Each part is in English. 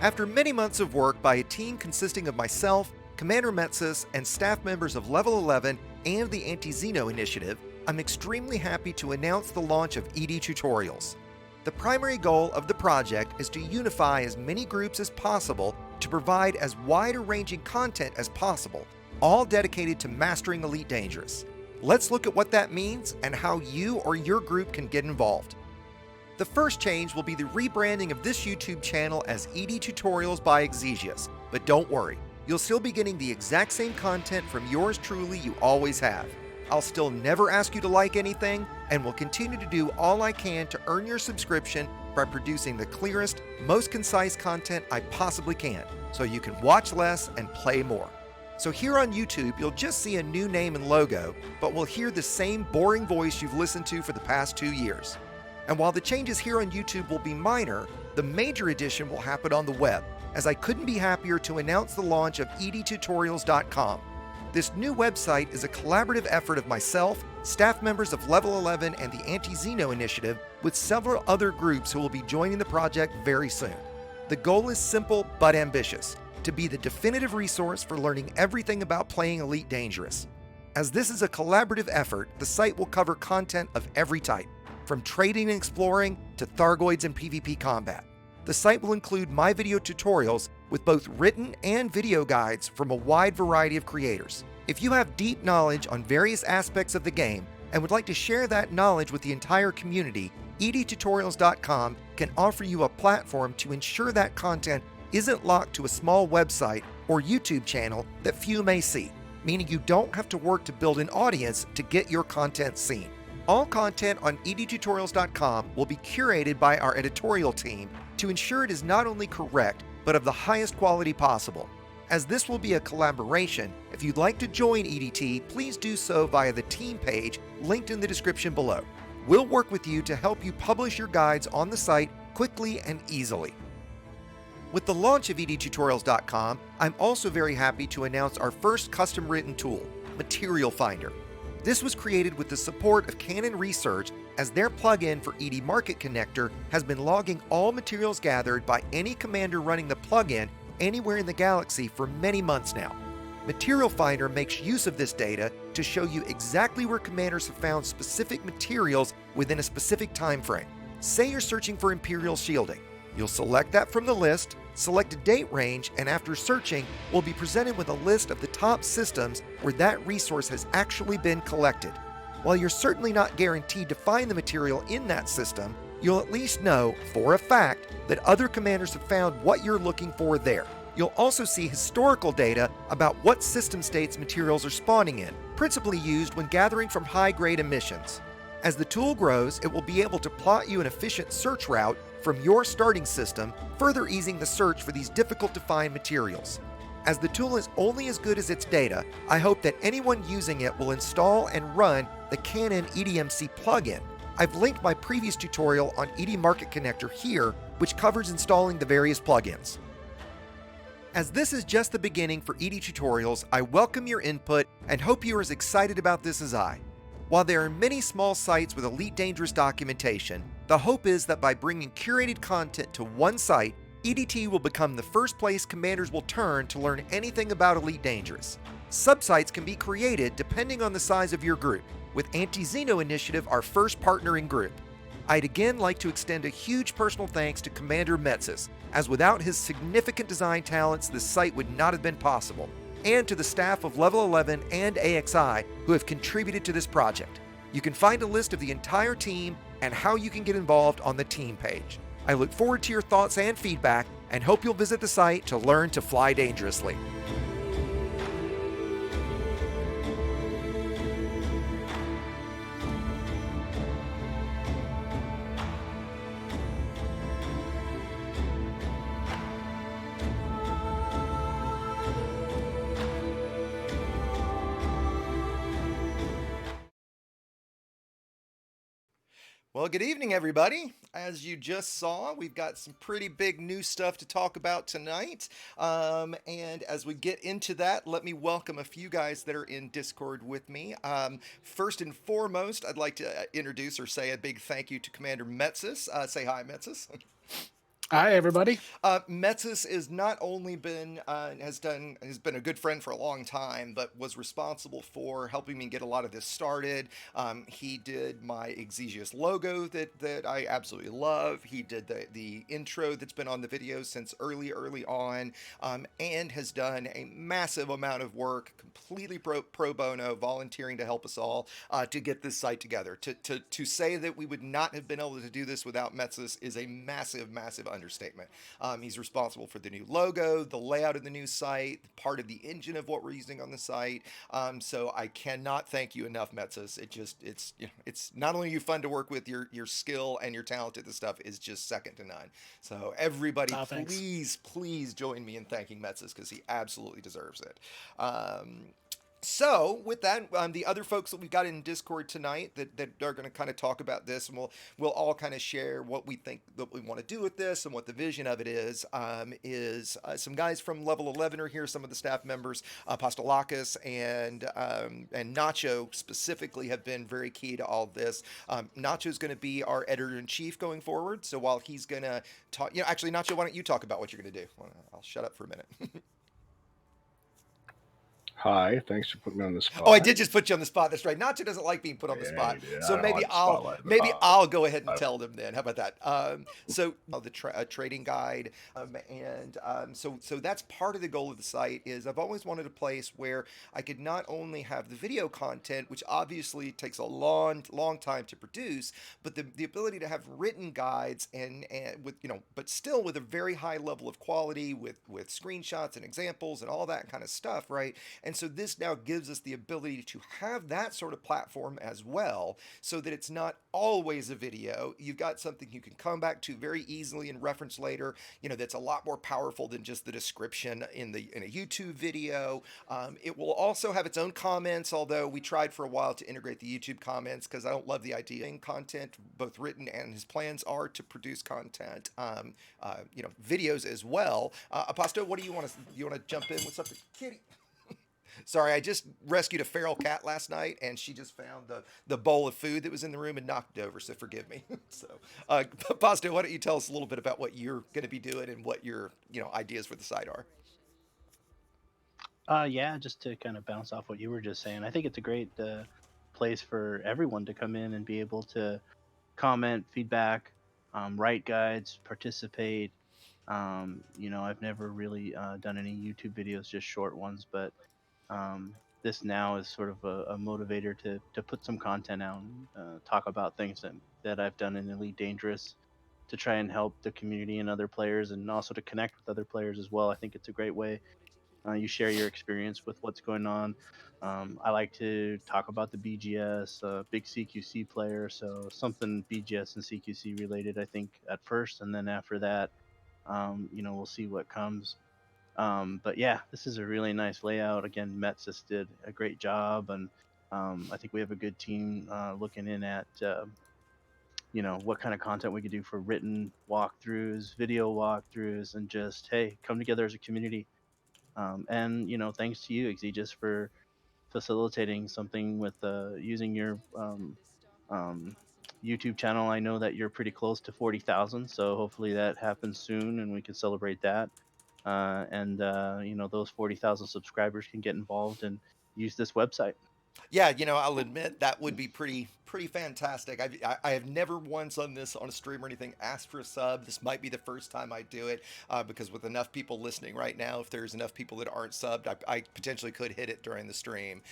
After many months of work by a team consisting of myself, Commander Metsis, and staff members of Level 11 and the Anti-Xeno Initiative, I'm extremely happy to announce the launch of EDTutorials. The primary goal of the project is to unify as many groups as possible to provide as wide-ranging content as possible, all dedicated to mastering Elite Dangerous. Let's look at what that means and how you or your group can get involved. The first change will be the rebranding of this YouTube channel as EDTutorials by Exegius, but don't worry, you'll still be getting the exact same content from yours truly you always have. I'll still never ask you to like anything, and will continue to do all I can to earn your subscription by producing the clearest, most concise content I possibly can, so you can watch less and play more. So here on YouTube, you'll just see a new name and logo, but we'll hear the same boring voice you've listened to for the past 2 years. And while the changes here on YouTube will be minor, the major addition will happen on the web, as I couldn't be happier to announce the launch of EDTutorials.com. This new website is a collaborative effort of myself, staff members of Level 11 and the Anti-Xeno Initiative, with several other groups who will be joining the project very soon. The goal is simple but ambitious: to be the definitive resource for learning everything about playing Elite Dangerous. As this is a collaborative effort, the site will cover content of every type, from trading and exploring to Thargoids and PvP combat. The site will include my video tutorials with both written and video guides from a wide variety of creators. If you have deep knowledge on various aspects of the game and would like to share that knowledge with the entire community, EDTutorials.com can offer you a platform to ensure that content isn't locked to a small website or YouTube channel that few may see, meaning you don't have to work to build an audience to get your content seen. All content on EDTutorials.com will be curated by our editorial team to ensure it is not only correct, but of the highest quality possible. As this will be a collaboration, if you'd like to join EDT, please do so via the team page linked in the description below. We'll work with you to help you publish your guides on the site quickly and easily. With the launch of EDTutorials.com, I'm also very happy to announce our first custom-written tool, Material Finder. This was created with the support of Canon Research, as their plugin for ED Market Connector has been logging all materials gathered by any commander running the plugin anywhere in the galaxy for many months now. Material Finder makes use of this data to show you exactly where commanders have found specific materials within a specific time frame. Say you're searching for Imperial shielding. You'll select that from the list, select a date range, and after searching, we'll be presented with a list of the top systems where that resource has actually been collected. While you're certainly not guaranteed to find the material in that system, you'll at least know, for a fact, that other commanders have found what you're looking for there. You'll also see historical data about what system states materials are spawning in, principally used when gathering from high-grade emissions. As the tool grows, it will be able to plot you an efficient search route from your starting system, further easing the search for these difficult-to-find materials. As the tool is only as good as its data, I hope that anyone using it will install and run the Canon EDMC plugin. I've linked my previous tutorial on ED Market Connector here, which covers installing the various plugins. As this is just the beginning for EDTutorials, I welcome your input and hope you are as excited about this as I. While there are many small sites with Elite Dangerous documentation, the hope is that by bringing curated content to one site, EDT will become the first place commanders will turn to learn anything about Elite Dangerous. Subsites can be created depending on the size of your group, with Anti-Xeno Initiative our first partnering group. I'd again like to extend a huge personal thanks to Commander Metsis, as without his significant design talents this site would not have been possible, and to the staff of Level 11 and AXI who have contributed to this project. You can find a list of the entire team and how you can get involved on the team page. I look forward to your thoughts and feedback and hope you'll visit the site to learn to fly dangerously. Well, good evening, everybody. As you just saw, we've got some pretty big new stuff to talk about tonight. And as we get into that, let me welcome a few guys that are in Discord with me. First and foremost, I'd like to introduce or say a big thank you to Commander Metsis. Say hi, Metsis. Hi, everybody. Metzis is not only been has been a good friend for a long time, but was responsible for helping me get a lot of this started. He did my Exegius logo that I absolutely love. He did the intro that's been on the videos since early on, and has done a massive amount of work, completely pro bono, volunteering to help us all to get this site together. To say that we would not have been able to do this without Metzis is a massive understatement. He's responsible for the new logo, the layout of the new site, part of the engine of what we're using on the site. So I cannot thank you enough, Metzis. It's it's not only you fun to work with, your skill and your talent at this stuff is just second to none. So everybody, Oh, thanks. please join me in thanking Metzis because he absolutely deserves it. So with that, the other folks that we've got in Discord tonight that are going to kind of talk about this, and we'll all kind of share what we think that we want to do with this and what the vision of it is some guys from Level 11 are here, some of the staff members, Apostolakis and Nacho specifically have been very key to all this. Nacho's going to be our editor in chief going forward. So while he's going to talk, actually, Nacho, why don't you talk about what you're going to do? I'll shut up for a minute. Hi, thanks for putting me on the Oh, I spot. did just put you on the spot. That's right. Nacho doesn't like being put on the Yeah, spot, you did. so I don't maybe like the spotlight, but I'll go ahead and I tell them then. How about that? So the trading guide, so that's part of the goal of the site. Is I've always wanted a place where I could not only have the video content, which obviously takes a long time to produce, but the ability to have written guides and with but still with a very high level of quality with screenshots and examples and all that kind of stuff, right? And so this now gives us the ability to have that sort of platform as well, so that it's not always a video. You've got something you can come back to very easily and reference later, that's a lot more powerful than just the description in a YouTube video. It will also have its own comments, although we tried for a while to integrate the YouTube comments because I don't love the idea of content, both written and his plans are to produce content, videos as well. Aposto, what do you want to jump in with something? Kitty. Sorry, I just rescued a feral cat last night, and she just found the bowl of food that was in the room and knocked it over. So forgive me. So, Pasta, why don't you tell us a little bit about what you're going to be doing and what your ideas for the site are? Yeah, just to kind of bounce off what you were just saying, I think it's a great place for everyone to come in and be able to comment, feedback, write guides, participate. I've never really done any YouTube videos, just short ones, but this now is sort of a motivator to put some content out and talk about things that I've done in Elite Dangerous to try and help the community and other players, and also to connect with other players as well. I think it's a great way you share your experience with what's going on. I like to talk about the BGS, big CQC player, so something BGS and CQC related, I think, at first, and then after that, we'll see what comes. But yeah, this is a really nice layout. Again, Metsis did a great job, and I think we have a good team looking in at what kind of content we could do for written walkthroughs, video walkthroughs, and just hey, come together as a community. And thanks to you, Exy, just for facilitating something with using your um, YouTube channel. I know that you're pretty close to 40,000, so hopefully that happens soon, and we can celebrate that. And those 40,000 subscribers can get involved and use this website. Yeah, I'll admit that would be pretty fantastic. I have never once on a stream or anything asked for a sub. This might be the first time I do it because with enough people listening right now, if there's enough people that aren't subbed, I potentially could hit it during the stream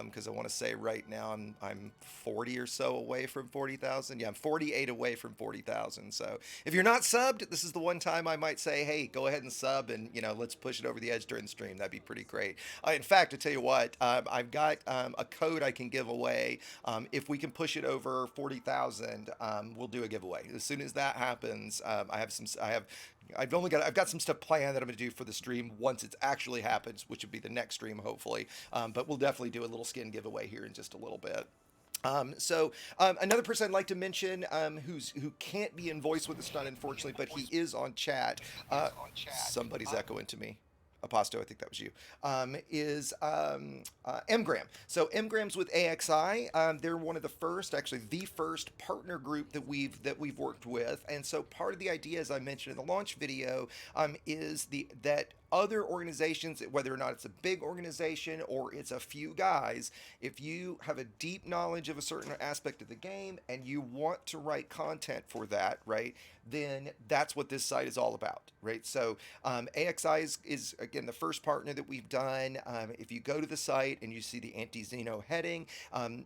because I want to say right now I'm 40 or so away from 40,000. Yeah, I'm 48 away from 40,000. So if you're not subbed, this is the one time I might say, hey, go ahead and sub and let's push it over the edge during the stream. That'd be pretty great. In fact, to tell you what, I've got a code I can give away. If we can push it over 40,000, we'll do a giveaway. As soon as that happens, I've got some stuff planned that I'm going to do for the stream once it actually happens, which would be the next stream, hopefully. But we'll definitely do a little skin giveaway here in just a little bit. Another person I'd like to mention who can't be in voice with us tonight, unfortunately, but he is on chat. Somebody's echoing to me. Aposto, I think that was you, is Mgram. So Mgrams with AXI, they're one of the first, actually the first partner group that we've worked with, and so part of the idea, as I mentioned in the launch video, is that other organizations, whether or not it's a big organization or it's a few guys, if you have a deep knowledge of a certain aspect of the game and you want to write content for that, right, then that's what this site is all about, right? So AXI is again the first partner that we've done. If you go to the site and you see the anti-Xeno heading,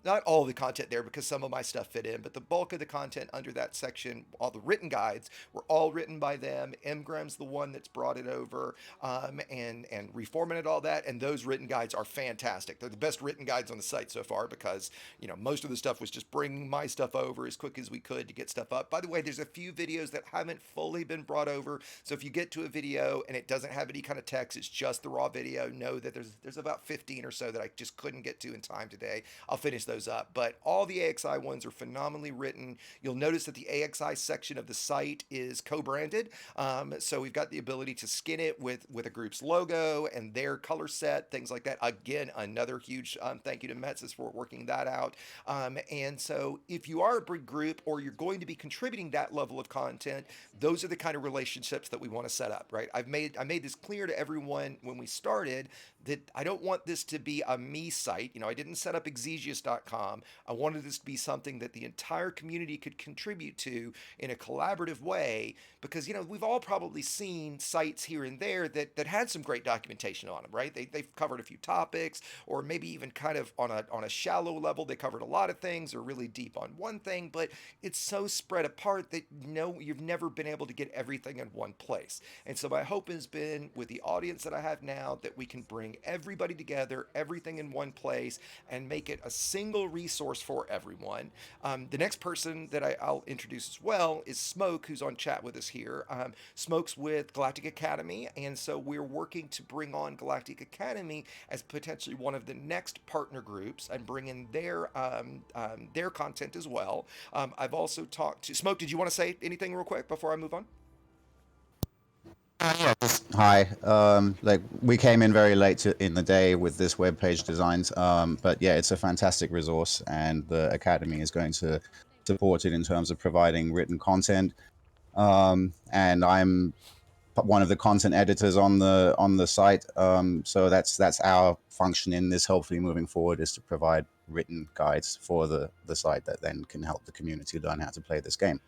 not all of the content there because some of my stuff fit in, but the bulk of the content under that section, all the written guides, were all written by them. Mgram's the one that's brought it over and reformatted all that, and those written guides are fantastic. They're the best written guides on the site so far because most of the stuff was just bringing my stuff over as quick as we could to get stuff up. By the way, there's a few videos that haven't fully been brought over, so if you get to a video and it doesn't have any kind of text, it's just the raw video, know that there's about 15 or so that I just couldn't get to in time today. I'll finish those up, but all the AXI ones are phenomenally written. You'll notice that the AXI section of the site is co-branded, so we've got the ability to skin it with a group's logo and their color set, things like that. Again, another huge thank you to Metsis for working that out. And so if you are a big group or you're going to be contributing that level of content, those are the kind of relationships that we want to set up, right? I made this clear to everyone when we started that I don't want this to be a me site. I didn't set up exegius.com. I wanted this to be something that the entire community could contribute to in a collaborative way because, we've all probably seen sites here and there that had some great documentation on them, right? They've covered a few topics, or maybe even kind of on a shallow level, they covered a lot of things or really deep on one thing, but it's so spread apart that you've never been able to get everything in one place. And so my hope has been with the audience that I have now that we can bring everybody together, everything in one place, and make it a single resource for everyone. The next person that I'll introduce as well is Smoke, who's on chat with us here. Smoke's with Galactic Academy, and so we're working to bring on Galactic Academy as potentially one of the next partner groups and bring in their content as well. I've also talked to Smoke. Did you want to say anything real quick before I move on? Yeah, just hi. Like we came in very late in the day with this web page designs, but yeah, it's a fantastic resource, and the Academy is going to support it in terms of providing written content. And I'm one of the content editors on the site, so that's our function in this. Hopefully, moving forward, is to provide written guides for the site that then can help the community learn how to play this game.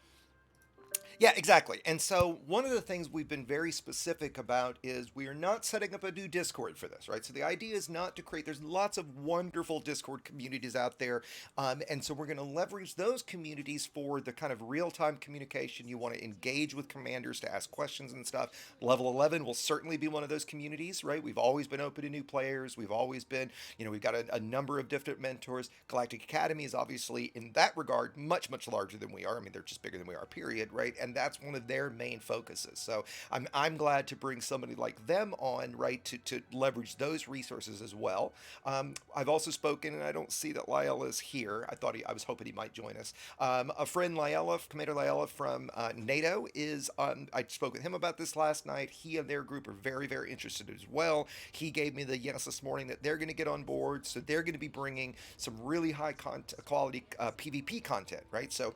Yeah, exactly. And so one of the things we've been very specific about is we are not setting up a new Discord for this, right? So the idea is not to create, there's lots of wonderful Discord communities out there. And so we're going to leverage those communities for the kind of real-time communication. You want to engage with commanders to ask questions and stuff. Level 11 will certainly be one of those communities, right? We've always been open to new players. We've always been, we've got a number of different mentors. Galactic Academy is obviously, in that regard, much, much larger than we are. I mean, they're just bigger than we are, period, right? And that's one of their main focuses. So I'm glad to bring somebody like them on, right, to leverage those resources as well. I've also spoken, and I don't see that Lyella is here. I was hoping he might join us. A friend, Commander Lyella from NATO, is on. I spoke with him about this last night. He and their group are very, very interested as well. He gave me the yes this morning that they're going to get on board, so they're going to be bringing some really high quality PvP content, right? So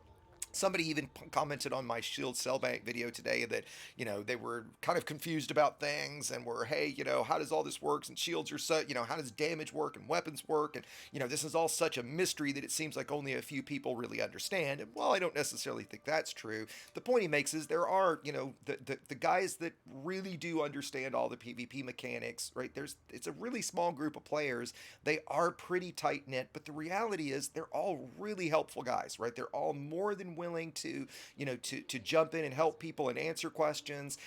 somebody even commented on my Shield Cell Bank video today that, they were kind of confused about things and were, hey, how does all this work? And shields are so, how does damage work and weapons work? And, this is all such a mystery that it seems like only a few people really understand. And while I don't necessarily think that's true, the point he makes is there are, the guys that really do understand all the PvP mechanics, right? It's a really small group of players. They are pretty tight knit, but the reality is they're all really helpful guys, right? They're all more than willing to jump in and help people and answer questions,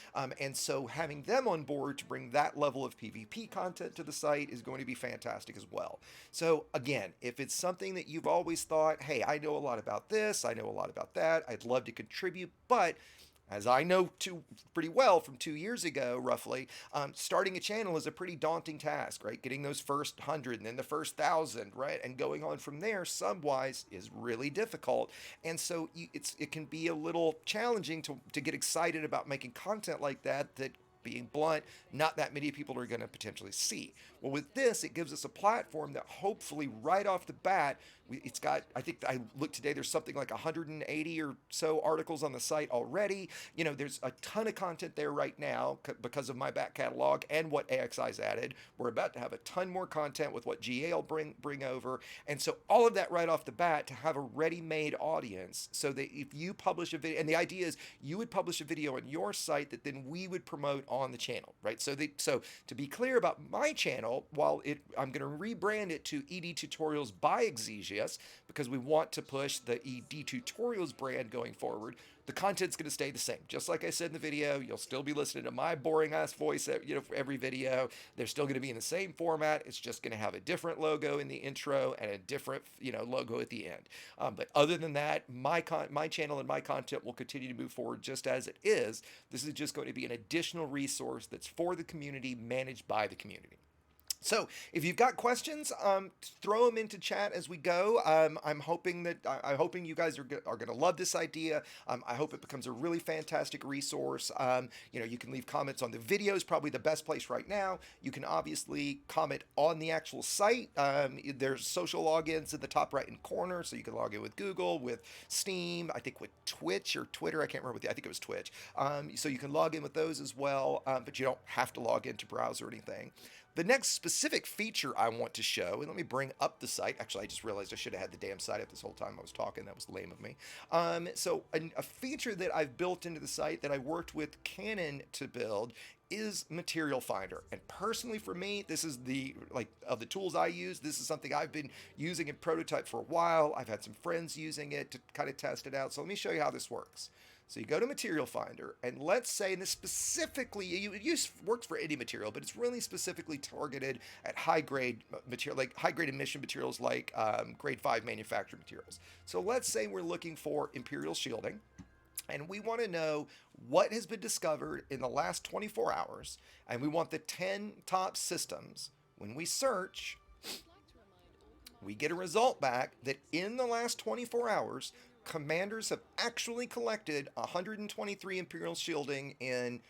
and so having them on board to bring that level of PvP content to the site is going to be fantastic as well. So again, if it's something that you've always thought, hey, I know a lot about this, I know a lot about that, I'd love to contribute, but as I know pretty well from 2 years ago, roughly, starting a channel is a pretty daunting task, right? Getting those first 100 and then the first 1,000, right? And going on from there, sub-wise, is really difficult. And so it can be a little challenging to get excited about making content like that being blunt, not that many people are going to potentially see. Well, with this, it gives us a platform that hopefully right off the bat, it's got, I think I looked today, there's something like 180 or so articles on the site already. You know, there's a ton of content there right now because of my back catalog and what AXI's added. We're about to have a ton more content with what GA will bring over. And so all of that right off the bat to have a ready-made audience so that if you publish a video, and the idea is you would publish a video on your site that then we would promote on the channel, right? So to be clear about my channel, while I'm going to rebrand it to EDTutorials by Exegius because we want to push the EDTutorials brand going forward, the content's going to stay the same. Just like I said in the video, you'll still be listening to my boring ass voice, for every video. They're still going to be in the same format. It's just going to have a different logo in the intro and a different, logo at the end. But other than that, my channel and my content will continue to move forward just as it is. This is just going to be an additional resource that's for the community, managed by the community. So if you've got questions, throw them into chat as we go. I'm hoping you guys are going to love this idea. I hope it becomes a really fantastic resource. You can leave comments on the videos, probably the best place right now. You can obviously comment on the actual site. There's social logins in the top right hand corner, so you can log in with Google, with Steam, I think with Twitch or Twitter. I can't remember. I think it was Twitch. So you can log in with those as well, but you don't have to log into browser or anything. The next specific feature I want to show, and let me bring up the site. Actually, I just realized I should have had the damn site up this whole time I was talking. That was lame of me. So a feature that I've built into the site that I worked with Canon to build is Material Finder. And personally for me, this is of the tools I use, this is something I've been using in prototype for a while. I've had some friends using it to kind of test it out. So let me show you how this works. So you go to Material Finder, and let's say, and this specifically, it works for any material, but it's really specifically targeted at high-grade material, like high-grade emission materials like grade 5 manufactured materials. So let's say we're looking for imperial shielding, and we want to know what has been discovered in the last 24 hours, and we want the 10 top systems. When we search, we get a result back that in the last 24 hours, commanders have actually collected 123 imperial shielding in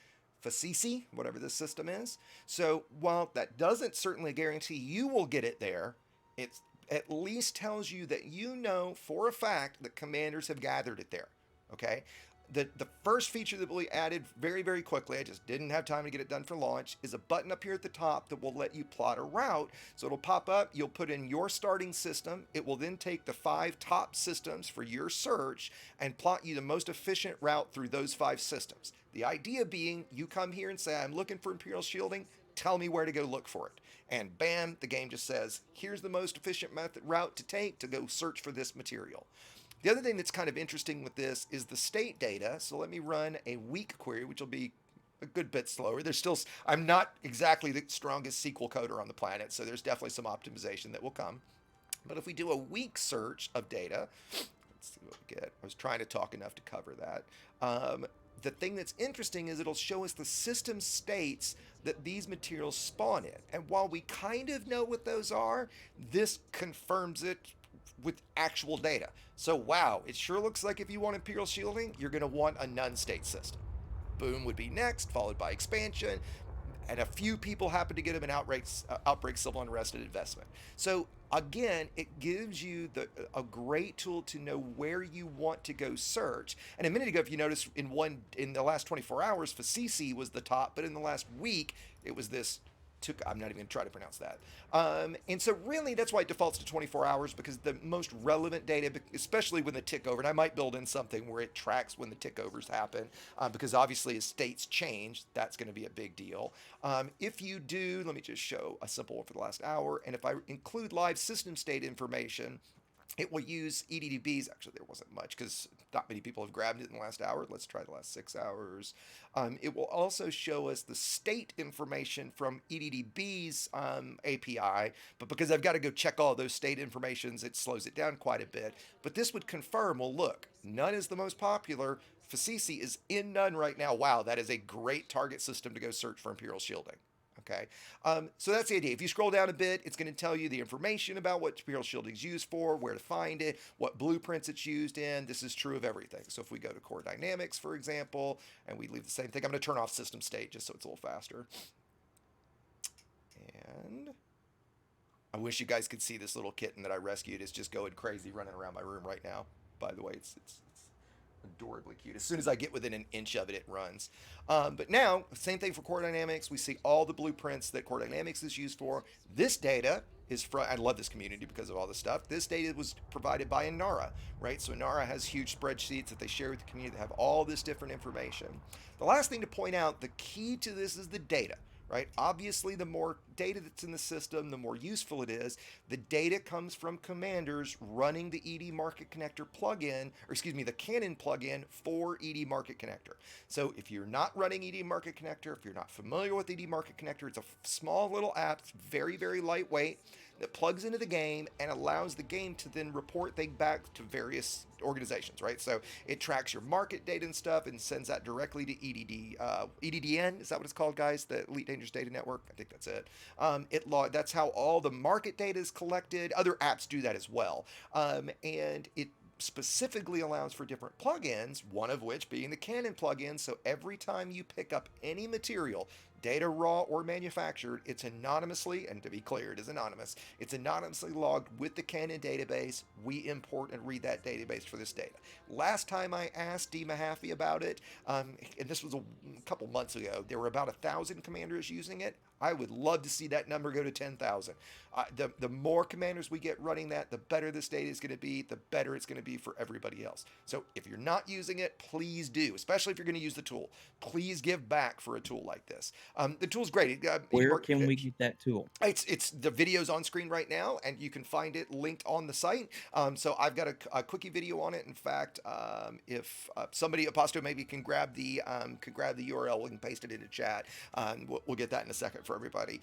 Facisi, whatever this system is. So while that doesn't certainly guarantee you will get it there, it at least tells you that you know for a fact that commanders have gathered it there. Okay. The first feature that we added very, very quickly, I just didn't have time to get it done for launch, is a button up here at the top that will let you plot a route. So it'll pop up, you'll put in your starting system, it will then take the 5 top systems for your search and plot you the most efficient route through those 5 systems. The idea being, you come here and say, I'm looking for imperial shielding, tell me where to go look for it. And bam, the game just says, here's the most efficient route to take to go search for this material. The other thing that's kind of interesting with this is the state data. So let me run a weak query, which will be a good bit slower. I'm not exactly the strongest SQL coder on the planet, so there's definitely some optimization that will come. But if we do a weak search of data, let's see what we get. I was trying to talk enough to cover that. The thing that's interesting is it'll show us the system states that these materials spawn in. And while we kind of know what those are, this confirms it with actual data. So wow, it sure looks like if you want imperial shielding, you're going to want a none state system. Boom would be next, followed by expansion, and a few people happen to get them in outbreak civil unrest and investment. So again, it gives you a great tool to know where you want to go search. And a minute ago, if you notice, in the last 24 hours, Facisi was the top, but in the last week, it was this. I'm not even going to try to pronounce that. And so really that's why it defaults to 24 hours, because the most relevant data, especially when the tick over, and I might build in something where it tracks when the tick overs happen, because obviously as states change, that's going to be a big deal. If you do, let me just show a simple one for the last hour. And if I include live system state information, it will use EDDBs. Actually, there wasn't much because not many people have grabbed it in the last hour. Let's try the last 6 hours. It will also show us the state information from EDDB's API, but because I've got to go check all those state informations, it slows it down quite a bit. But this would confirm, well, look, none is the most popular. Facisi is in none right now. Wow, that is a great target system to go search for imperial shielding. Okay, so that's the idea. If you scroll down a bit, it's going to tell you the information about what material shielding is used for, where to find it, what blueprints it's used in. This is true of everything. So if we go to core dynamics, for example, and we leave the same thing, I'm going to turn off system state just so it's a little faster. And I wish you guys could see this little kitten that I rescued. It's just going crazy running around my room right now. By the way, it's adorably cute. As soon as I get within an inch of it, it runs. But now, same thing for core dynamics. We see all the blueprints that core dynamics is used for. This data is from, I love this community because of all this stuff. This data was provided by Inara, right? So Inara has huge spreadsheets that they share with the community that have all this different information. The last thing to point out, the key to this is the data. Right? Obviously, the more data that's in the system, the more useful it is. The data comes from commanders running the ED Market Connector plugin, or excuse me, the Canon plugin for ED Market Connector. So if you're not running ED Market Connector, if you're not familiar with ED Market Connector, it's a small little app. It's very, very lightweight that plugs into the game and allows the game to then report things back to various organizations, right? So it tracks your market data and stuff and sends that directly to EDDN. Is that what it's called, guys? The Elite Dangerous Data Network. I think that's it. That's how all the market data is collected. Other apps do that as well, and it specifically allows for different plugins, one of which being the Canon plugin. So every time you pick up any material, data raw or manufactured, it's anonymously, and to be clear, it is anonymous, it's anonymously logged with the Canon database. We import and read that database for this data. Last time I asked D. Mahaffey about it, and this was a couple months ago, there were about 1,000 commanders using it. I would love to see that number go to 10,000. The more commanders we get running that, the better this data is going to be, the better it's going to be for everybody else. So if you're not using it, please do, especially if you're going to use the tool. Please give back for a tool like this. The tool's great. Where can we get that tool? It's the video's on screen right now, and you can find it linked on the site. So I've got a quickie video on it. In fact, if somebody, Aposto, maybe can grab the URL, we can paste it into chat. We'll get that in a second for everybody.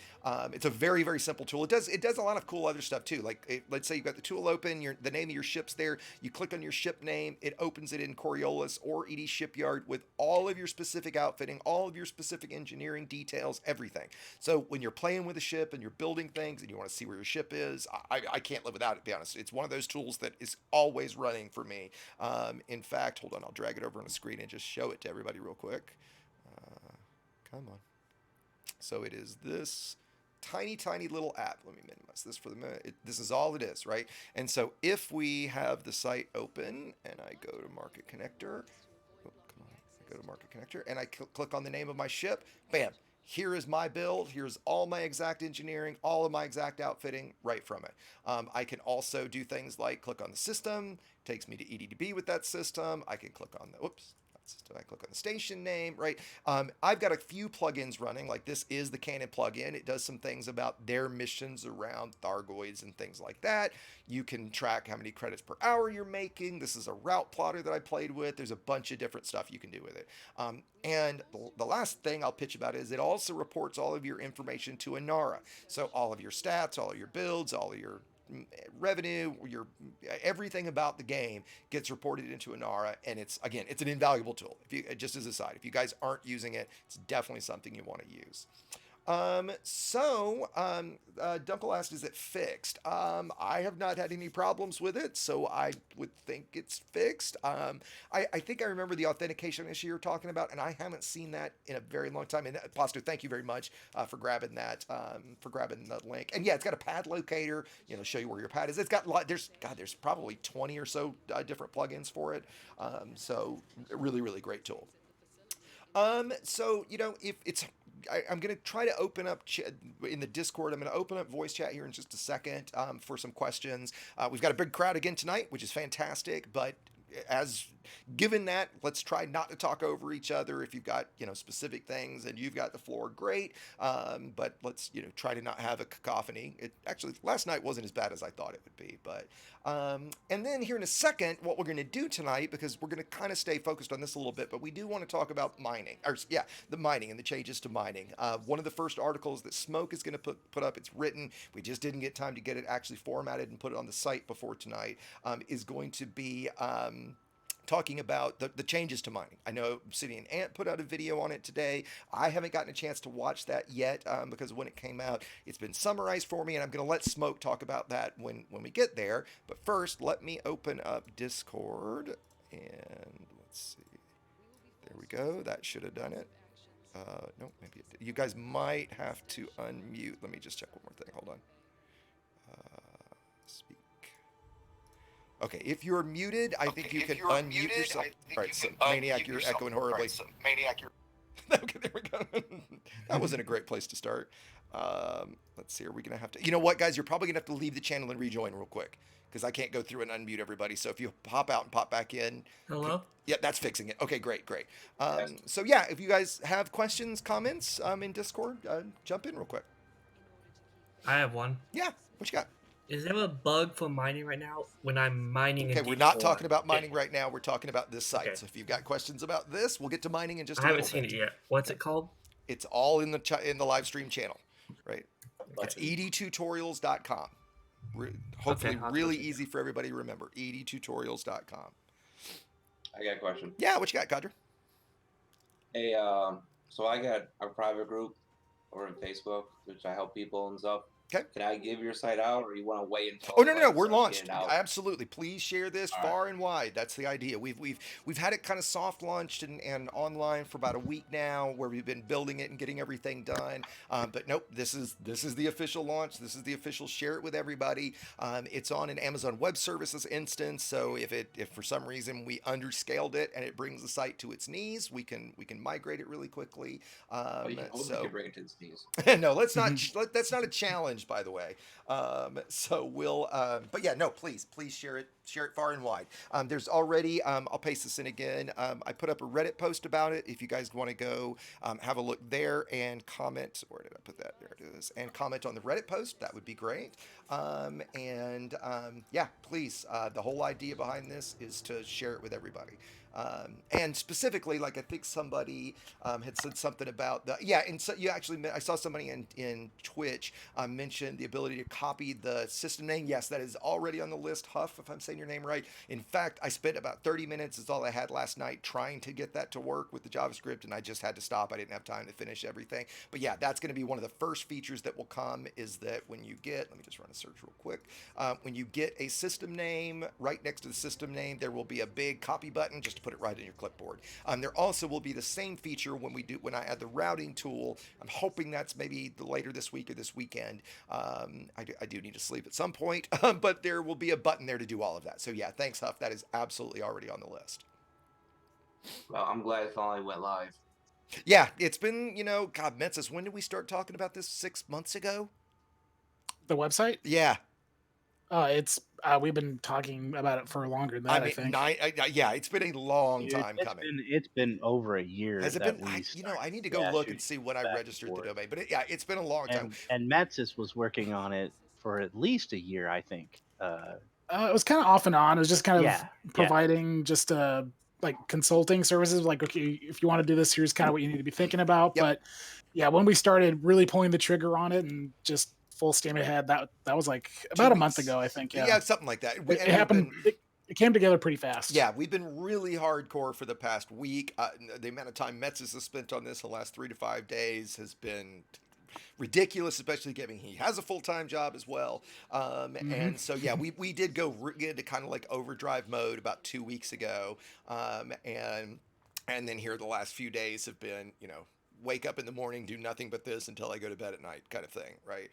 It's a very, very simple tool. It does a lot of cool other stuff too. Like let's say you've got the tool open, the name of your ship's there. You click on your ship name, it opens it in Coriolis or ED Shipyard with all of your specific outfitting, all of your specific engineering details, everything. So when you're playing with a ship and you're building things and you want to see where your ship is, I can't live without it, to be honest. It's one of those tools that is always running for me. In fact, hold on, I'll drag it over on the screen and just show it to everybody real quick. Come on. So it is this tiny, tiny little app. Let me minimize this for the minute. This is all it is, right? And so if we have the site open and I go to Market Connector, I go to Market Connector and I click on the name of my ship, bam. Here is my build. Here's all my exact engineering, all of my exact outfitting right from it. I can also do things like click on the system, takes me to EDDB with that system. I can click on the, I click on the station name, right? I've got a few plugins running, like this is the Canon plugin. It does some things about their missions around Thargoids and things like that. You can track how many credits per hour you're making. This is a route plotter that I played with. There's a bunch of different stuff you can do with it. And the last thing I'll pitch about is it also reports all of your information to Inara. So all of your stats, all of your builds, all of your revenue, everything about the game gets reported into Inara, and it's an invaluable tool. Just as a side, if you guys aren't using it, it's definitely something you want to use. Dunkel asked, is it fixed? I have not had any problems with it, so I would think it's fixed. I think I remember the authentication issue you're talking about, and I haven't seen that in a very long time. And Posto, thank you very much for grabbing that, for grabbing the link. And yeah, it's got a pad locator, show you where your pad is. It's got there's probably 20 or so different plugins for it. So really, really great tool. So, if it's, I'm going to try to open up in the Discord. I'm going to open up voice chat here in just a second for some questions. We've got a big crowd again tonight, which is fantastic, but given that, let's try not to talk over each other. If you've got, specific things and you've got the floor, great. But let's, try to not have a cacophony. It actually, last night wasn't as bad as I thought it would be, but, and then here in a second, what we're going to do tonight, because we're going to kind of stay focused on this a little bit, but we do want to talk about mining, the mining and the changes to mining. One of the first articles that Smoke is going to put up, it's written, we just didn't get time to get it actually formatted and put it on the site before tonight, is going to be, talking about the changes to mining. I know Obsidian Ant put out a video on it today. I haven't gotten a chance to watch that yet because when it came out, it's been summarized for me, and I'm going to let Smoke talk about that when we get there. But first, let me open up Discord, and let's see. There we go. That should have done it. No, maybe it did. You guys might have to unmute. Let me just check one more thing. Hold on. Speak. Okay, if you're muted, I think you can unmute yourself. All right, so Maniac, you're echoing horribly. Okay, there we go. That wasn't a great place to start. Let's see. Are we gonna have to? You know what, guys? You're probably gonna have to leave the channel and rejoin real quick because I can't go through and unmute everybody. So if you pop out and pop back in. Hello? Yeah, that's fixing it. Okay, great. So yeah, if you guys have questions, comments in Discord, jump in real quick. I have one. Yeah, what you got? Is there a bug for mining right now when I'm mining in Okay, we're not D4? talking about mining right now. We're talking about this site. Okay. So if you've got questions about this, we'll get to mining in just a I little haven't bit. seen it yet. What's it called? It's all in the live stream channel, right? It's EDTutorials.com. Hopefully, I'll really check it easy for everybody to remember. EDTutorials.com. I got a question. Yeah, what you got, Cadre? Hey, so I got a private group over on Facebook, which I help people and stuff. Okay. Can I give your site out, or you want to wait until? Oh no, we're get launched. it out? Absolutely, please share this All far and wide. That's the idea. We've had it kind of soft launched and online for about a week now, where we've been building it and getting everything done. But nope, this is the official launch. This is the official. Share it with everybody. It's on an Amazon Web Services instance. So if for some reason we underscaled it and it brings the site to its knees, we can migrate it really quickly. You can bring it to its knees. No, let's not. That's not a challenge, by the way. So we'll. But yeah, no, please share it far and wide. There's already. I'll paste this in again. I put up a Reddit post about it. If you guys want to go have a look there and comment. Where did I put that? There it is. And comment on the Reddit post. That would be great. Yeah, please. The whole idea behind this is to share it with everybody. And specifically, like I think somebody had said something about and so you actually, I saw somebody in Twitch mention the ability to copy the system name. Yes, that is already on the list, Huff, if I'm saying your name right. In fact, I spent about 30 minutes, is all I had last night, trying to get that to work with the JavaScript, and I just had to stop. I didn't have time to finish everything. But yeah, that's going to be one of the first features that will come, is that when you get, let me just run a search real quick. When you get a system name, right next to the system name, there will be a big copy button just to put it right in your clipboard. There also will be the same feature when I add the routing tool. I'm hoping that's maybe later this week or this weekend. I do need to sleep at some point, but there will be a button there to do all of that. So yeah, thanks, Huff. That is absolutely already on the list. Well, I'm glad it finally went live. Yeah, it's been, God, Mensis, when did we start talking about this? 6 months ago? The website? Yeah. It's we've been talking about it for longer than that. I think. Yeah, it's been a long time coming. It's been over a year. Has it been? I need to go look and see when I registered the domain. But it's been a long time. And Metsis was working on it for at least a year, I think. It was kind of off and on. It was just kind of providing just like consulting services. Like, okay, if you want to do this, here's kind of what you need to be thinking about. Yep. But yeah, when we started really pulling the trigger on it and just full steam ahead, that was like about a month ago, I think. Yeah, something like that. It happened. It came together pretty fast. Yeah, we've been really hardcore for the past week. The amount of time Metsis has spent on this the last 3 to 5 days has been ridiculous, especially given he has a full-time job as well. And so, yeah, we did get into kind of like overdrive mode about 2 weeks ago. And then here the last few days have been, wake up in the morning, do nothing but this until I go to bed at night kind of thing, right?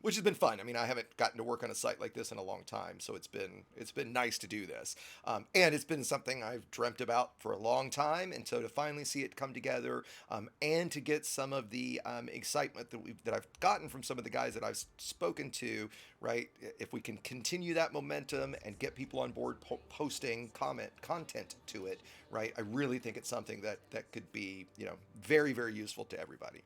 Which has been fun. I mean, I haven't gotten to work on a site like this in a long time, so it's been nice to do this. And it's been something I've dreamt about for a long time, and so to finally see it come together, and to get some of the excitement that I've gotten from some of the guys that I've spoken to, right? If we can continue that momentum and get people on board posting content to it, right? I really think it's something that could be, very, very useful to everybody.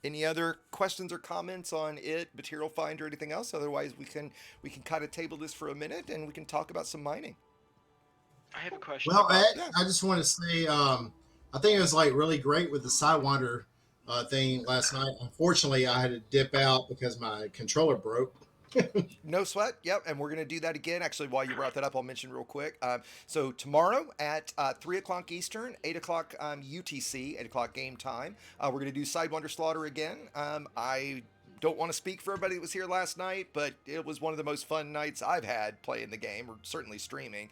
Any other questions or comments on it, Material Finder, or anything else? Otherwise, we can kind of table this for a minute and we can talk about some mining. I have a question. Well, Ed, I just want to say, I think it was like really great with the Sidewinder thing last night. Unfortunately, I had to dip out because my controller broke. No sweat. Yep. And we're going to do that again. Actually, while you brought that up, I'll mention real quick. So tomorrow at 3 o'clock Eastern, 8 o'clock UTC, 8 o'clock game time, we're going to do Sidewinder Slaughter again. I don't want to speak for everybody that was here last night, but it was one of the most fun nights I've had playing the game, or certainly streaming.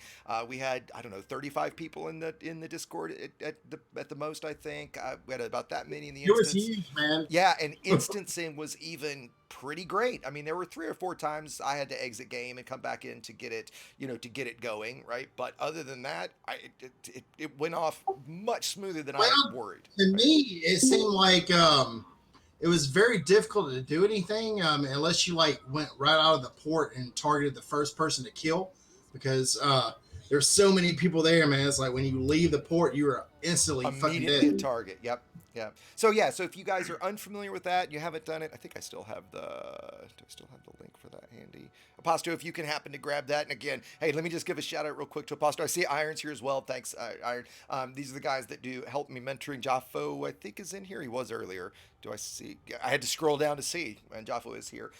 We had, I don't know, 35 people in the Discord at the most, I think. We had about that many in the It was instance. huge, man. Yeah, and instancing was even pretty great. I mean, there were 3 or 4 times I had to exit game and come back in to get it, to get it going, right? But other than that, it went off much smoother than I worried. To me, it seemed like it was very difficult to do anything unless you like went right out of the port and targeted the first person to kill, because there's so many people there, man. It's like when you leave the port, you are instantly fucking Immediately a dead. target. Yep. Yeah. So if you guys are unfamiliar with that, you haven't done it. I think I still have do I still have the link for that handy? Aposto, if you can happen to grab that. And again, hey, let me just give a shout out real quick to Aposto. I see Iron's here as well. Thanks, Iron. These are the guys that do help me mentoring. Jaffo, I think, is in here. He was earlier. Do I see? I had to scroll down to see, and Jaffo is here.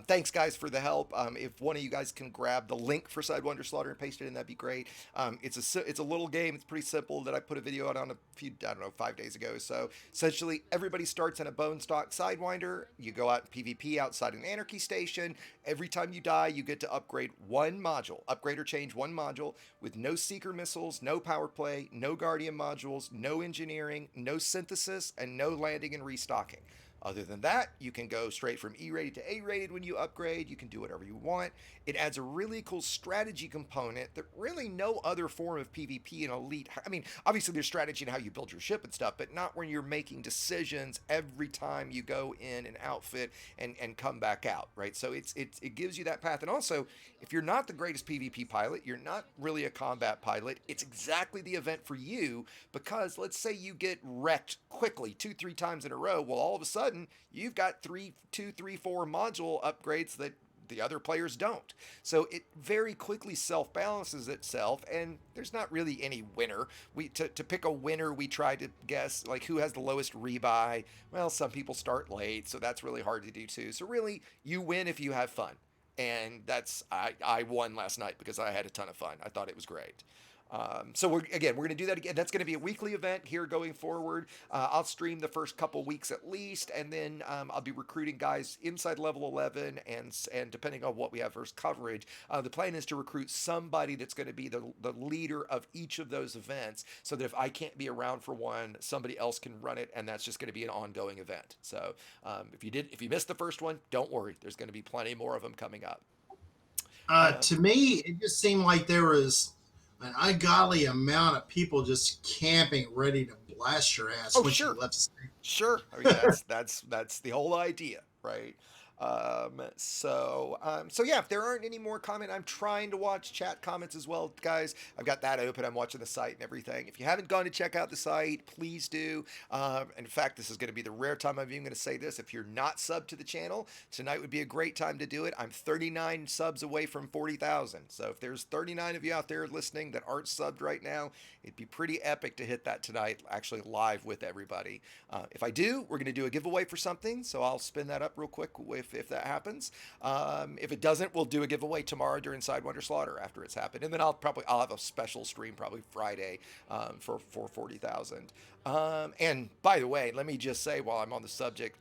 Thanks, guys, for the help. If one of you guys can grab the link for Sidewinder Slaughter and paste it in, that'd be great. It's a little game. It's pretty simple that I put a video out on a few, 5 days ago. So essentially, everybody starts in a bone stock Sidewinder. You go out in PvP outside an Anarchy station. Every time you die, you get to upgrade one module, upgrade or change one module with no Seeker missiles, no power play, no Guardian modules, no engineering, no synthesis, and no landing and restocking. Other than that, you can go straight from E-rated to A-rated when you upgrade. You can do whatever you want. It adds a really cool strategy component that really no other form of PvP in Elite. I mean, obviously there's strategy in how you build your ship and stuff, but not when you're making decisions every time you go in an outfit and come back out, right? So it gives you that path. And also, if you're not the greatest PvP pilot, you're not really a combat pilot, it's exactly the event for you, because let's say you get wrecked quickly 2-3 times in a row. Well, all of a sudden, you've got 2, 3, 4 module upgrades that the other players don't. So it very quickly self-balances itself, and there's not really any winner. To pick a winner, we try to guess like who has the lowest rebuy. Well, some people start late, so that's really hard to do too. So really, you win if you have fun. And I won last night because I had a ton of fun. I thought it was great. So we're going to do that again. That's going to be a weekly event here going forward. I'll stream the first couple weeks at least, and then I'll be recruiting guys inside level 11, and depending on what we have first coverage, the plan is to recruit somebody that's going to be the leader of each of those events, so that if I can't be around for one, somebody else can run it, and that's just going to be an ongoing event. So if you missed the first one, don't worry. There's going to be plenty more of them coming up. To me, it just seemed like there was an ungodly amount of people just camping, ready to blast your ass once you left the stage. Sure. I mean, that's the whole idea, right? So yeah, if there aren't any more comments, I'm trying to watch chat comments as well, guys. I've got that open. I'm watching the site and everything. If you haven't gone to check out the site, please do. In fact, this is going to be the rare time I'm even going to say this. If you're not subbed to the channel, tonight would be a great time to do it. I'm 39 subs away from 40,000. So if there's 39 of you out there listening that aren't subbed right now, it'd be pretty epic to hit that tonight, actually live with everybody. If I do, we're going to do a giveaway for something. So I'll spin that up real quick if that happens. If it doesn't, we'll do a giveaway tomorrow during Sidewinder Slaughter after it's happened, and then I'll have a special stream probably Friday for 40,000. And by the way, let me just say while I'm on the subject,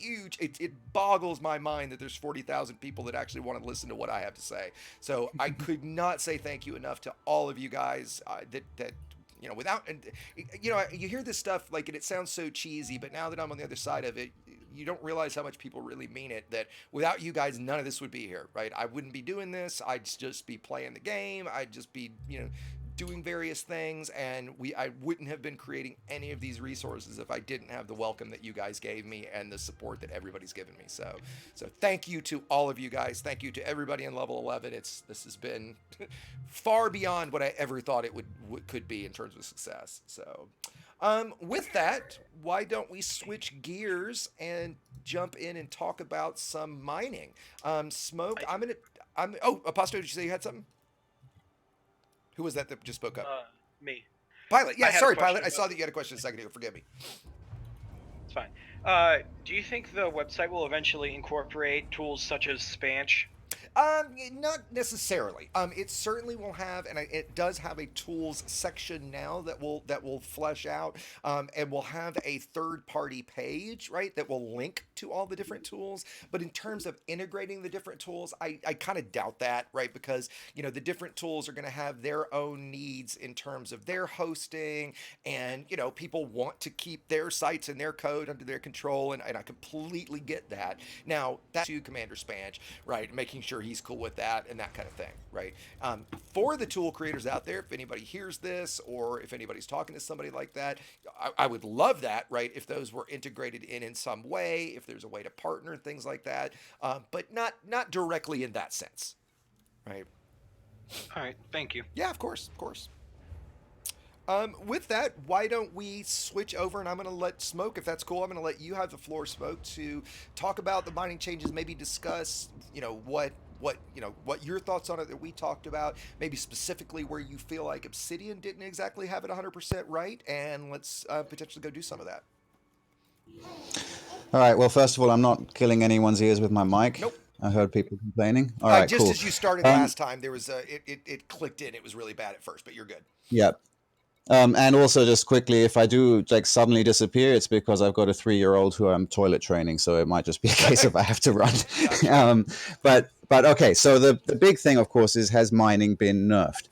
it boggles my mind that there's 40,000 people that actually want to listen to what I have to say. So I could not say thank you enough to all of you guys that you hear this stuff and it sounds so cheesy, but now that I'm on the other side of it, you don't realize how much people really mean it, that without you guys, none of this would be here, right? I wouldn't be doing this. I'd just be playing the game. I'd just be, doing various things, and I wouldn't have been creating any of these resources if I didn't have the welcome that you guys gave me and the support that everybody's given me. So thank you to all of you guys. Thank you to everybody in level 11. This has been far beyond what I ever thought it could be in terms of success. So with that, why don't we switch gears and jump in and talk about some mining? Smoke, Aposto, did you say you had something? Who was that just spoke up? Me. Pilot. Yeah, sorry, Pilot. I saw that you had a question a second ago. Forgive me. It's fine. Do you think the website will eventually incorporate tools such as Spanch? Not necessarily. It certainly will have, and it does have a tools section now that will flesh out, and will have a third-party page, right, that will link to all the different tools. But in terms of integrating the different tools, I kind of doubt that, right, because the different tools are going to have their own needs in terms of their hosting, and people want to keep their sites and their code under their control, and I completely get that. Now that's to Commander Spanch, right, making sure he's cool with that and that kind of thing, right? For the tool creators out there, if anybody hears this or if anybody's talking to somebody like that, I would love that, right? If those were integrated in some way, if there's a way to partner and things like that, but not directly in that sense, right? All right, thank you. Yeah, of course, of course. With that, why don't we switch over, and I'm going to let Smoke, if that's cool, I'm going to let you have the floor, Smoke, to talk about the mining changes, maybe discuss, what your thoughts on it that we talked about, maybe specifically where you feel like Obsidian didn't exactly have it 100% right, and let's potentially go do some of that. All right. Well, first of all, I'm not killing anyone's ears with my mic. Nope. I heard people complaining. All right, just cool. as you started last time, there was it clicked in. It was really bad at first, but you're good. Yep. And also, just quickly, if I do suddenly disappear, it's because I've got a 3-year-old who I'm toilet training, so it might just be a case of I have to run. But okay, so the big thing, of course, is has mining been nerfed?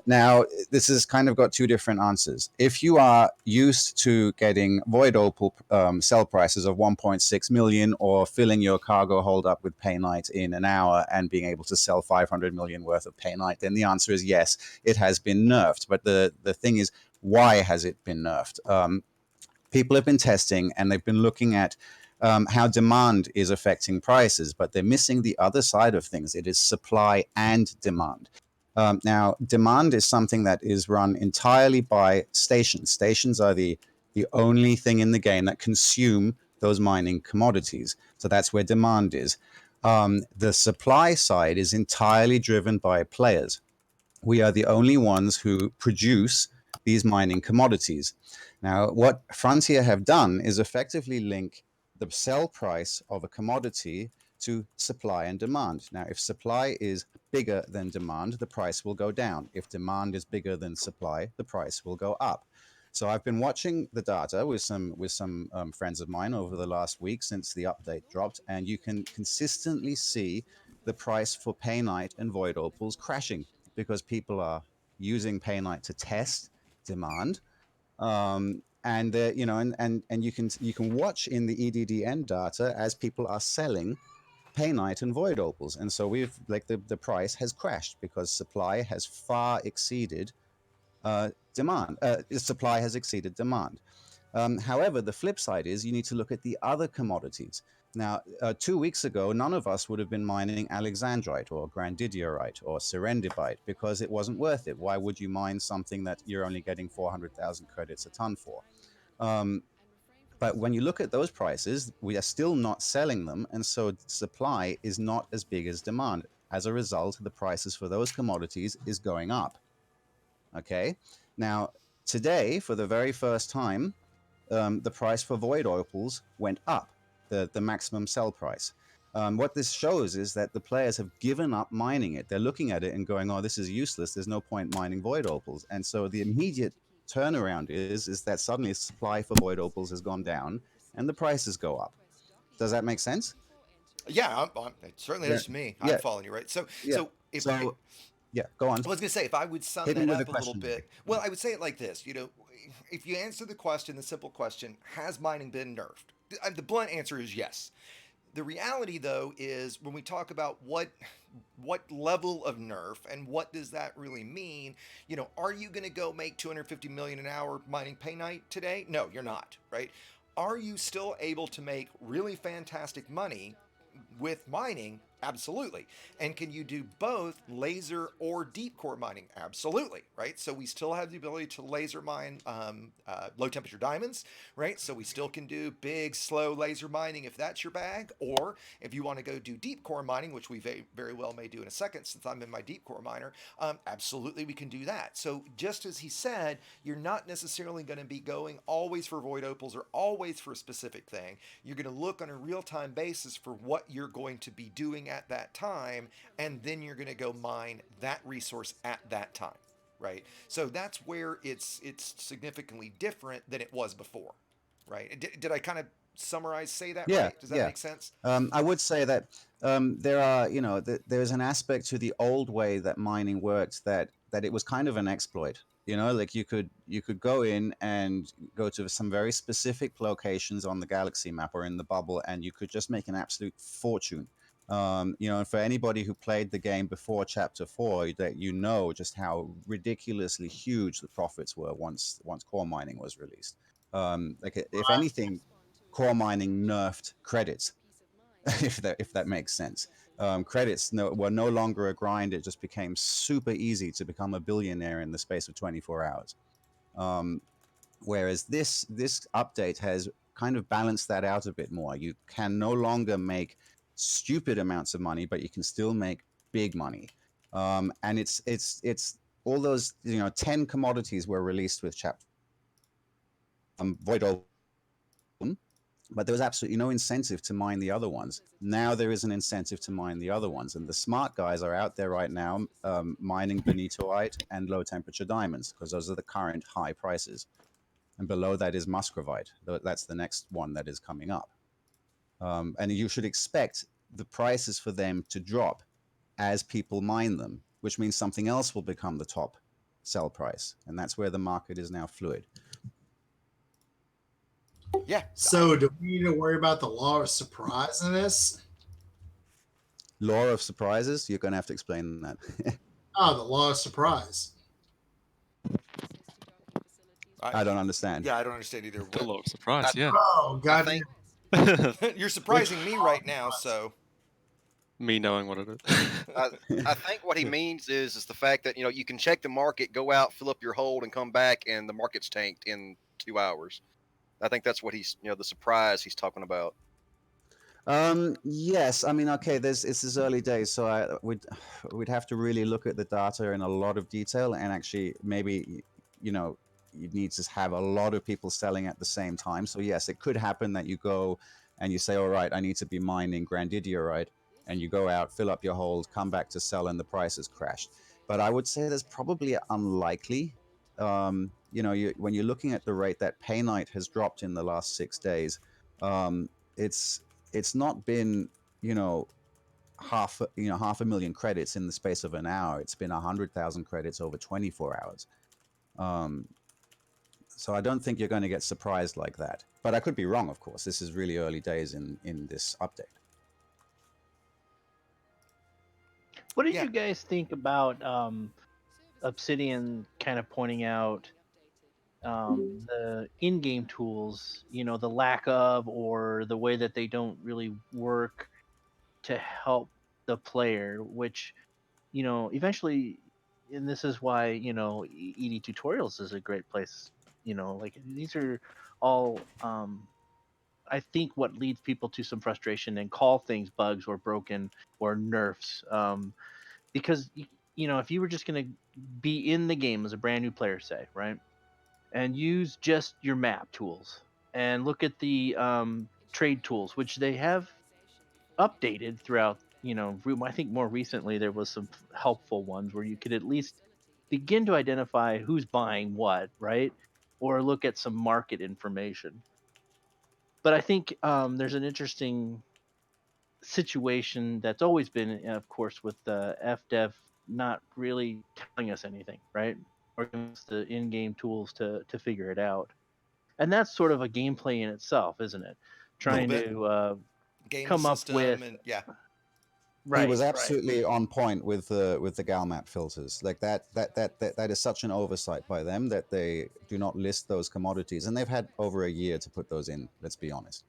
Now, this has kind of got two different answers. If you are used to getting void opal sell prices of 1.6 million or filling your cargo hold up with painite in an hour and being able to sell 500 million worth of painite, then the answer is yes, it has been nerfed. But the thing is, why has it been nerfed? People have been testing and they've been looking at how demand is affecting prices, but they're missing the other side of things. It is supply and demand. Now, demand is something that is run entirely by stations. Stations are the only thing in the game that consume those mining commodities. So that's where demand is. The supply side is entirely driven by players. We are the only ones who produce these mining commodities. Now, what Frontier have done is effectively link the sell price of a commodity to supply and demand. Now, if supply is bigger than demand, the price will go down. If demand is bigger than supply, the price will go up. So I've been watching the data with some friends of mine over the last week since the update dropped, and you can consistently see the price for painite and void opals crashing because people are using painite to test demand. And you can watch in the EDDN data as people are selling painite and void opals, and so we've the price has crashed because supply has far exceeded demand. Supply has exceeded demand. However, the flip side is you need to look at the other commodities. Now, 2 weeks ago, none of us would have been mining alexandrite or grandidiorite or serendipite because it wasn't worth it. Why would you mine something that you're only getting 400,000 credits a ton for? But when you look at those prices, we are still not selling them, and so supply is not as big as demand. As a result, the prices for those commodities is going up. Okay? Now, today, for the very first time, the price for void opals went up, the maximum sell price. What this shows is that the players have given up mining it. They're looking at it and going, oh, this is useless. There's no point mining void opals. And so the immediate turnaround is that suddenly supply for void opals has gone down and the prices go up. Does that make sense? Yeah, it certainly does to me. I'm following you, right? So yeah, go on. I was going to say, if I would sum that up a little bit, well, I would say it like this. If you answer the question, the simple question, has mining been nerfed? The blunt answer is yes. The reality, though, is when we talk about what level of nerf and what does that really mean, are you going to go make 250 million an hour mining painite today? No, you're not, right? Are you still able to make really fantastic money with mining? Absolutely. And can you do both laser or deep core mining? Absolutely, right? So we still have the ability to laser mine low temperature diamonds, right? So we still can do big, slow laser mining if that's your bag. Or if you want to go do deep core mining, which we very well may do in a second since I'm in my deep core miner, absolutely we can do that. So just as he said, you're not necessarily going to be going always for void opals or always for a specific thing. You're going to look on a real-time basis for what you're going to be doing at that time, and then you're going to go mine that resource at that time, right? So that's where it's significantly different than it was before, right? Did I kind of say that Yeah, right? Does that yeah. make sense? I would say that there are, there's an aspect to the old way that mining worked that it was kind of an exploit. Like you could go in and go to some very specific locations on the galaxy map or in the bubble, and you could just make an absolute fortune. And for anybody who played the game before Chapter 4, that just how ridiculously huge the profits were once core mining was released. If anything, core mining nerfed credits, if that makes sense. Credits were no longer a grind. It just became super easy to become a billionaire in the space of 24 hours. Whereas this update has kind of balanced that out a bit more. You can no longer make stupid amounts of money, but you can still make big money. And it's all those 10 commodities were released with chapter void open, but there was absolutely no incentive to mine the other ones. Now there is an incentive to mine the other ones, and the smart guys are out there right now mining bonitoite and low temperature diamonds, because those are the current high prices. And below that is muscovite. That's the next one that is coming up. And you should expect the prices for them to drop as people mine them, which means something else will become the top sell price. And that's where the market is now fluid. Yeah. So do we need to worry about the law of surprise in this? Law of surprises? You're going to have to explain that. Oh, the law of surprise. I don't understand. Yeah, I don't understand either. The law of surprise, yeah. Oh, God. You're surprising me right now, so. Me knowing what it is. I think what he means is the fact that you can check the market, go out, fill up your hold, and come back, and the market's tanked in 2 hours. I think that's what he's the surprise he's talking about. Yes, I mean, okay, this is early days, so we'd have to really look at the data in a lot of detail, and actually maybe you need to have a lot of people selling at the same time. So yes, it could happen that you go and you say, all right, I need to be mining grandidiorite, and you go out, fill up your hold, come back to sell, and the price has crashed. But I would say that's probably unlikely. When you're looking at the rate that paynite has dropped in the last 6 days, it's not been half a million credits in the space of an hour. It's been 100,000 credits over 24 hours. So I don't think you're going to get surprised like that. But I could be wrong, of course. This is really early days in this update. What did you guys think about Obsidian kind of pointing out the in-game tools, the lack of, or the way that they don't really work to help the player, which, eventually, and this is why, EDTutorials is a great place. Like these are all, I think, what leads people to some frustration and call things bugs or broken or nerfs. Because, if you were just going to be in the game as a brand new player, say, right, and use just your map tools and look at the trade tools, which they have updated throughout. I think more recently there was some helpful ones where you could at least begin to identify who's buying what, right? Or look at some market information. But I think there's an interesting situation that's always been, of course, with the FDev not really telling us anything, right? Or giving us the in-game tools to figure it out. And that's sort of a gameplay in itself, isn't it? Trying to come up with Right, he was absolutely on point with the gal map filters. Like that is such an oversight by them that they do not list those commodities, and they've had over a year to put those in. Let's be honest.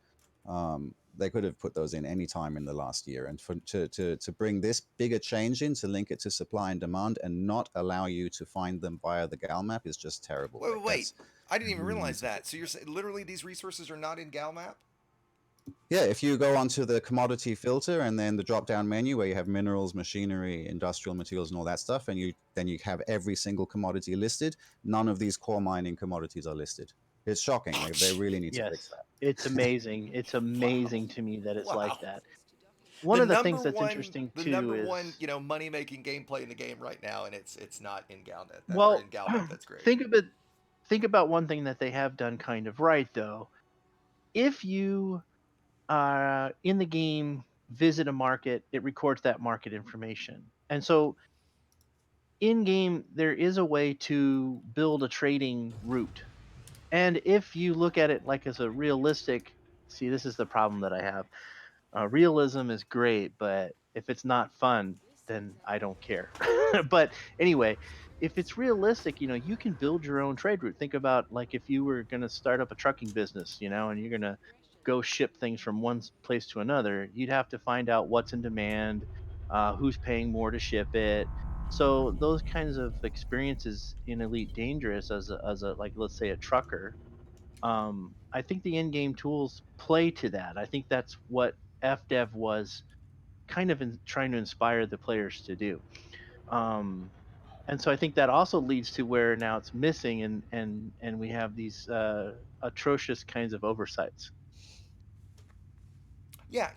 put those in any time in the last year, and to bring this bigger change in, to link it to supply and demand and not allow you to find them via the gal map is just terrible. Wait. I didn't even realize that. So you're saying literally these resources are not in gal map? Yeah, if you go onto the commodity filter and then the drop down menu where you have minerals, machinery, industrial materials, and all that stuff, and then you have every single commodity listed, none of these core mining commodities are listed. It's shocking. They really need to fix that. It's amazing. It's amazing to me that it's like that. One of the things that's interesting too is the number one, money making gameplay in the game right now, and it's not in Galnet. Well, in Galnet, that's great. Think about one thing that they have done kind of right though. If you in the game visit a market, it records that market information, and so in game there is a way to build a trading route. And if you look at it like as a realistic, see, this is the problem that I have. Realism is great, but if it's not fun, then I don't care. But anyway, if it's realistic, you can build your own trade route. Think about like if you were going to start up a trucking business, and you're going to go ship things from one place to another, you'd have to find out what's in demand, who's paying more to ship it. So those kinds of experiences in Elite Dangerous as a like let's say a trucker, I think the in-game tools play to that. I think that's what FDev was kind of trying to inspire the players to do. And so I think that also leads to where now it's missing, and we have these atrocious kinds of oversights. Yeah,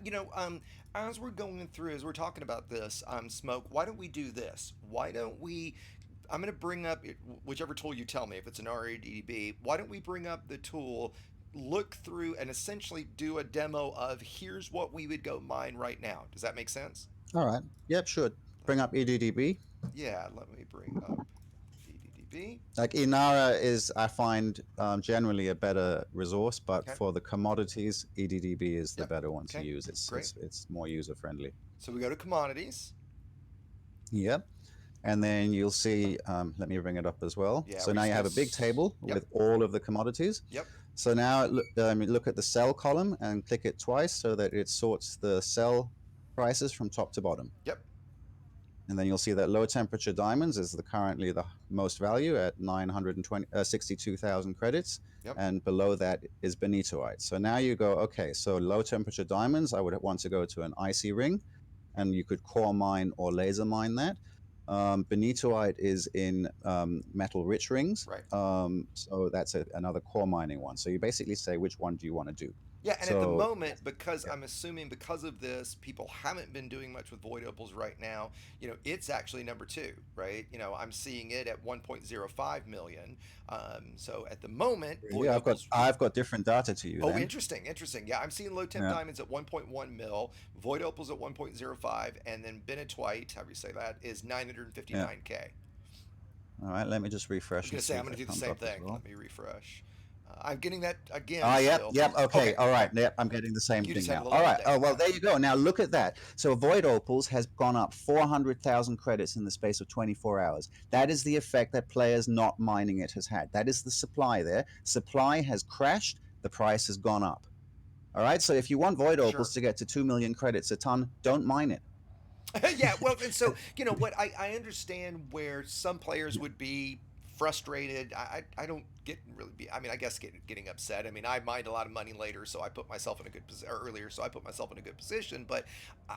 as we're going through, as we're talking about this, Smoke, why don't we do this? Why don't we? I'm going to bring up whichever tool you tell me, if it's an RADDB, why don't we bring up the tool, look through, and essentially do a demo of here's what we would go mine right now. Does that make sense? All right. Yep, sure. Bring up EDDB. Yeah, let me bring up EDDB. Like Inara is, I find, generally a better resource, but Okay. for the commodities, EDDB is the better one to use. Great. It's more user friendly. So we go to commodities. Yep. And then you'll see, let me bring it up as well. Yeah, so now you have a big table with all of the commodities. Yep. So now look at the sell column and click it twice so that it sorts the sell prices from top to bottom. Yep. And then you'll see that low temperature diamonds is currently the most value at 62,000 credits. Yep. And below that is benitoite. So now you go, okay, so low temperature diamonds, I would want to go to an icy ring, and you could core mine or laser mine that. Benitoite is in metal rich rings. Right. So that's another core mining one. So you basically say, which one do you want to do? Yeah, and at the moment, because I'm assuming because of this, people haven't been doing much with void opals right now. It's actually number 2, right? I'm seeing it at 1.05 million. So at the moment, really? I've got different data to you. Oh, then. interesting. Yeah, I'm seeing low temp diamonds at 1.1 mil, void opals at 1.05, and then benitoite, however you say that, is 959k. All right, let me just refresh. I was going to say I'm going to do the same thing. Let me refresh. I'm getting that again. Yep. Okay. All right. Yep. I'm getting the same thing now. All right. Oh, well, there you go. Now look at that. So void opals has gone up 400,000 credits in the space of 24 hours. That is the effect that players not mining it has had. That is the supply there. Supply has crashed. The price has gone up. All right. So if you want void opals to get to 2 million credits a ton, don't mine it. Yeah. Well, and so what I understand where some players would be frustrated. I don't get really be. I mean, I guess getting upset. I mean, I mined a lot of money later, so I put myself in a good position earlier, so I put myself in a good position. But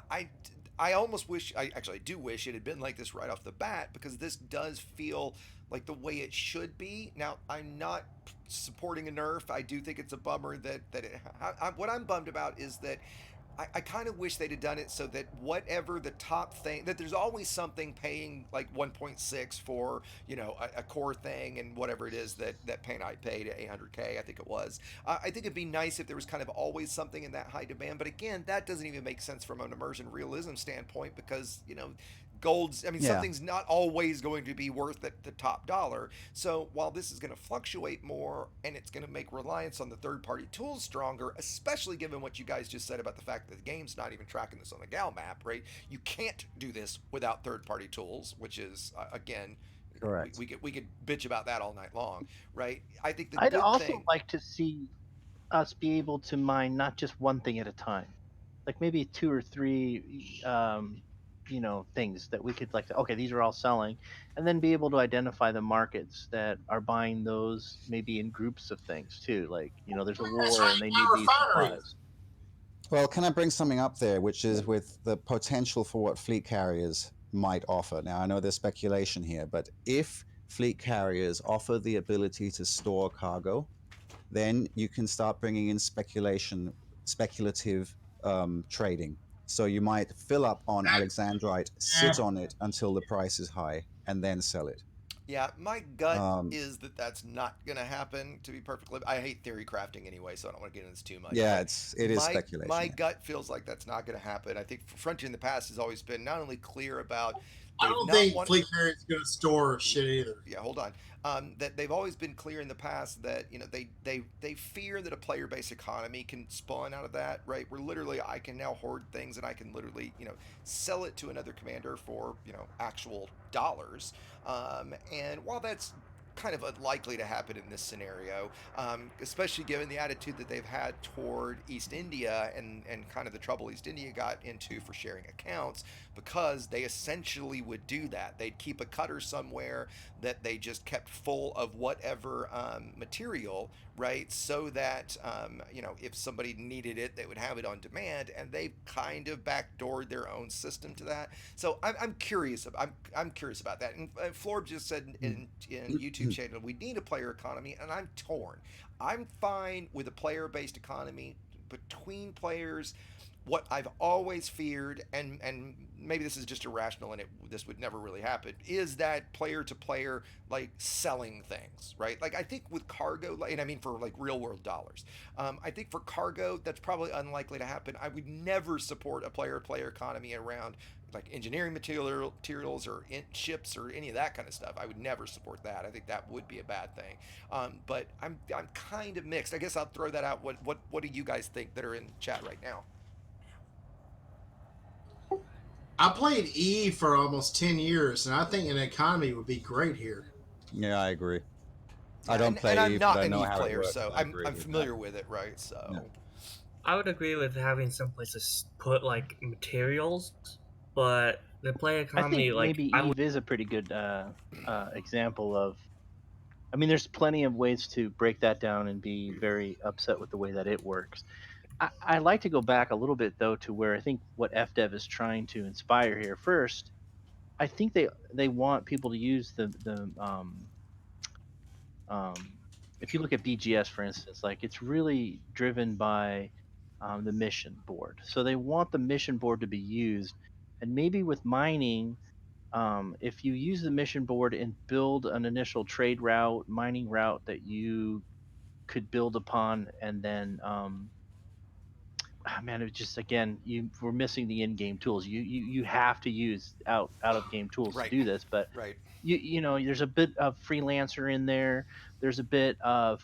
I almost wish. I actually do wish it had been like this right off the bat, because this does feel like the way it should be. Now, I'm not supporting a nerf. I do think it's a bummer that what I'm bummed about is that I kind of wish they'd have done it so that whatever the top thing, that there's always something paying like 1.6 for, a core thing, and whatever it is that Painite paid at 800K, I think it was. I think it'd be nice if there was kind of always something in that high demand. But again, that doesn't even make sense from an immersion realism standpoint, because, gold's, something's not always going to be worth the top dollar. So while this is going to fluctuate more, and it's going to make reliance on the third-party tools stronger, especially given what you guys just said about the fact that the game's not even tracking this on the gal map, right? You can't do this without third-party tools, which is again, correct. We could bitch about that all night long, right? I think I'd also like to see us be able to mine not just one thing at a time, like maybe 2 or 3 things that we could, like, okay, these are all selling, and then be able to identify the markets that are buying those, maybe in groups of things too, like, there's a That's war how and they you need buy these refineries. supplies. Well, can I bring something up there, which is with the potential for what fleet carriers might offer? Now, I know there's speculation here, but if fleet carriers offer the ability to store cargo, then you can start bringing in speculative trading. So you might fill up on Alexandrite, sit on it until the price is high, and then sell it. Yeah, my gut is that that's not going to happen. To be perfectly, I hate theory crafting anyway, so I don't want to get into this too much. Yeah, but it is my speculation. Yeah. gut feels like that's not going to happen. I think Frontier in the past has always been not only clear about I don't think fleet carrier is going to store shit either. Yeah, hold on. That they've always been clear in the past that they fear that a player-based economy can spawn out of that, right? Where literally I can now hoard things and I can literally sell it to another commander for actual dollars. And while that's kind of unlikely to happen in this scenario, especially given the attitude that they've had toward East India and kind of the trouble East India got into for sharing accounts, because they essentially would do that. They'd keep a cutter somewhere that they just kept full of whatever material, right? So that, if somebody needed it, they would have it on demand, and they've kind of backdoored their own system to that. So I'm curious. I'm curious about that. And Florb just said in YouTube channel, we need a player economy, and I'm torn. I'm fine with a player-based economy between players. What I've always feared, and maybe this is just irrational and this would never really happen, is that player to player, like, selling things, right? Like, I think with cargo, and I mean for like real world dollars, I think for cargo that's probably unlikely to happen. I would never support a player to player economy around like engineering materials or ships or any of that kind of stuff. I would never support that. I think that would be a bad thing. But I'm kind of mixed. I guess I'll throw that out. What do you guys think that are in chat right now? I played E for almost 10 years, and I think an economy would be great here. Yeah, I agree. Yeah, I don't play and I'm Eve, not but I an know Eve how it player, works. so I I'm agree with familiar that. with it, right? So Yeah. I would agree with having some places put like materials, but the play I economy, think like maybe I would. Eve is a pretty good example of. I mean, there's plenty of ways to break that down and be very upset with the way that it works. I like to go back a little bit though to where I think what FDev is trying to inspire here. First, I think they want people to use um, if you look at BGS for instance, like it's really driven by the mission board. So they want the mission board to be used, and maybe with mining, if you use the mission board and build an initial trade route, mining route that you could build upon, and then man, it just, again, we're missing the in-game tools. You have to use out of game tools to right, do this, but right. there's a bit of freelancer in there. There's a bit of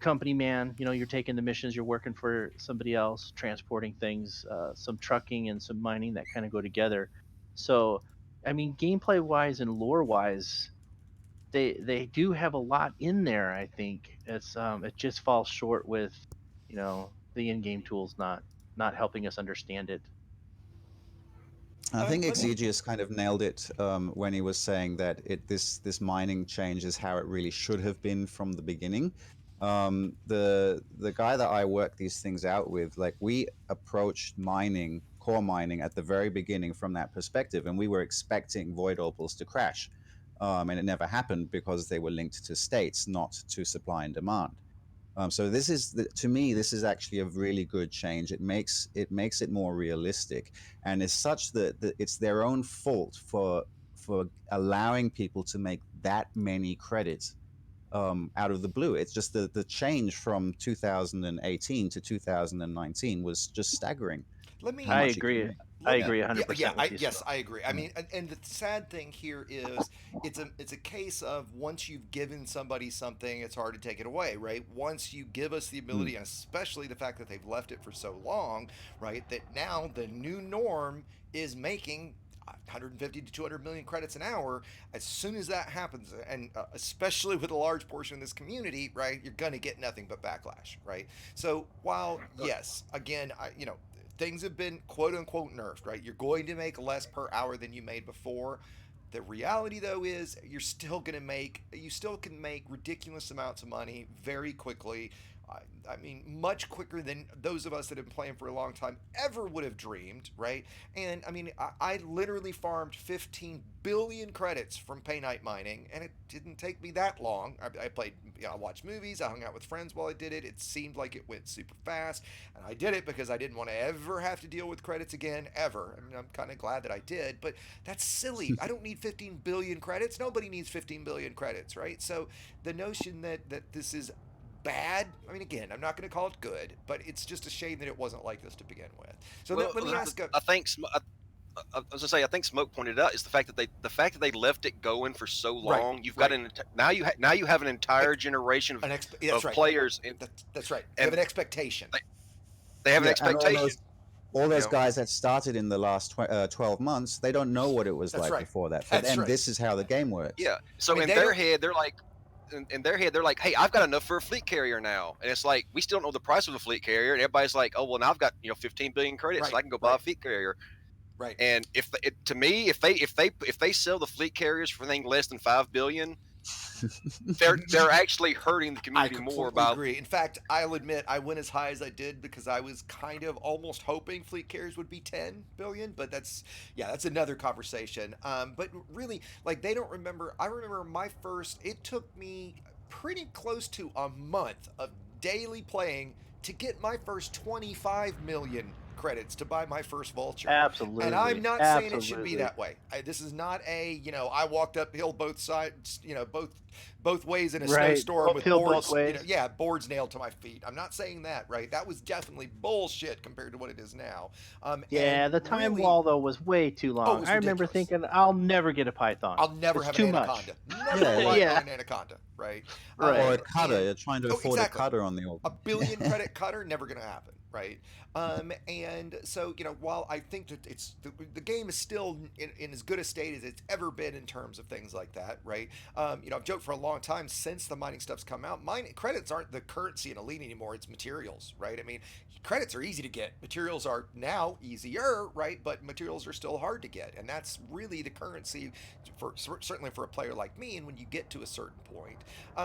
company man. You're taking the missions, you're working for somebody else, transporting things, some trucking and some mining that kind of go together. So, I mean, gameplay wise and lore wise, they do have a lot in there. I think it just falls short with the in-game tools not helping us understand it. I think Let me. Exigeous kind of nailed it when he was saying that this mining change is how it really should have been from the beginning. The guy that I work these things out with, like, we approached core mining at the very beginning from that perspective, and we were expecting void opals to crash, and it never happened because they were linked to states, not to supply and demand. So this is to me, this is actually a really good change. It makes it more realistic, and it's such that it's their own fault for allowing people to make that many credits out of the blue. It's just the change from 2018 to 2019 was just staggering. Let me. How I much you agree. can make. I Yeah. agree Yeah, 100% with you, yes, Scott. I agree. I Yeah. mean, and the sad thing here is it's a case of once you've given somebody something, it's hard to take it away, right? Once you give us the ability, and especially the fact that they've left it for so long, right? That now the new norm is making 150 to 200 million credits an hour. As soon as that happens, and especially with a large portion of this community, right, you're going to get nothing but backlash, right? So while yes, again, things have been quote unquote nerfed, right? You're going to make less per hour than you made before. The reality, though, is you still can make ridiculous amounts of money very quickly. I mean, much quicker than those of us that have been playing for a long time ever would have dreamed, right? And I mean, I literally farmed 15 billion credits from pay night mining, and it didn't take me that long. I played, I watched movies, I hung out with friends while I did it. It seemed like it went super fast, and I did it because I didn't want to ever have to deal with credits again, ever. I mean, I'm kind of glad that I did, but that's silly. I don't need 15 billion credits. Nobody needs 15 billion credits, right? So the notion that this is bad. I mean, again, I'm not going to call it good, but it's just a shame that it wasn't like this to begin with. So let me ask. I think I was gonna say, I think Smoke pointed out is the fact that they left it going for so long. Right, You've got now you have an entire generation of players. That's right. They have an expectation. They have an expectation. All those guys that started in the last 12 months, they don't know what it was like before that. For them, this is how the game works. Yeah. So in their head, they're like, hey, I've got enough for a fleet carrier now, and it's like we still don't know the price of a fleet carrier, and everybody's like, oh well, now I've got 15 billion credits, so I can go buy a fleet carrier. Right. And if they sell the fleet carriers for anything less than 5 billion, they're actually hurting the community more. I agree. In fact, I'll admit I went as high as I did because I was kind of almost hoping fleet carriers would be 10 billion, but that's another conversation. But really, like, they don't remember. I remember my first. It took me pretty close to a month of daily playing to get my first 25 million credits to buy my first vulture. Absolutely. And I'm not saying it should be that way. This is not a, I walked uphill both sides, both ways in a snowstorm with boards, boards nailed to my feet. I'm not saying that, right? That was definitely bullshit compared to what it is now. The time wall though was way too long. I remember thinking, I'll never get a Python. I'll never have an anaconda. Never an anaconda, right? Or a cutter. You're trying to afford a cutter on the old. A billion credit cutter, never going to happen, right? And so, while I think that the game is still in as good a state as it's ever been in terms of things like that, right? I've joked for a long time since the mining stuff's come out. Credits aren't the currency in Elite anymore. It's materials, right? I mean, credits are easy to get. Materials are now easier, right? But materials are still hard to get, and that's really the currency certainly for a player like me. And when you get to a certain point,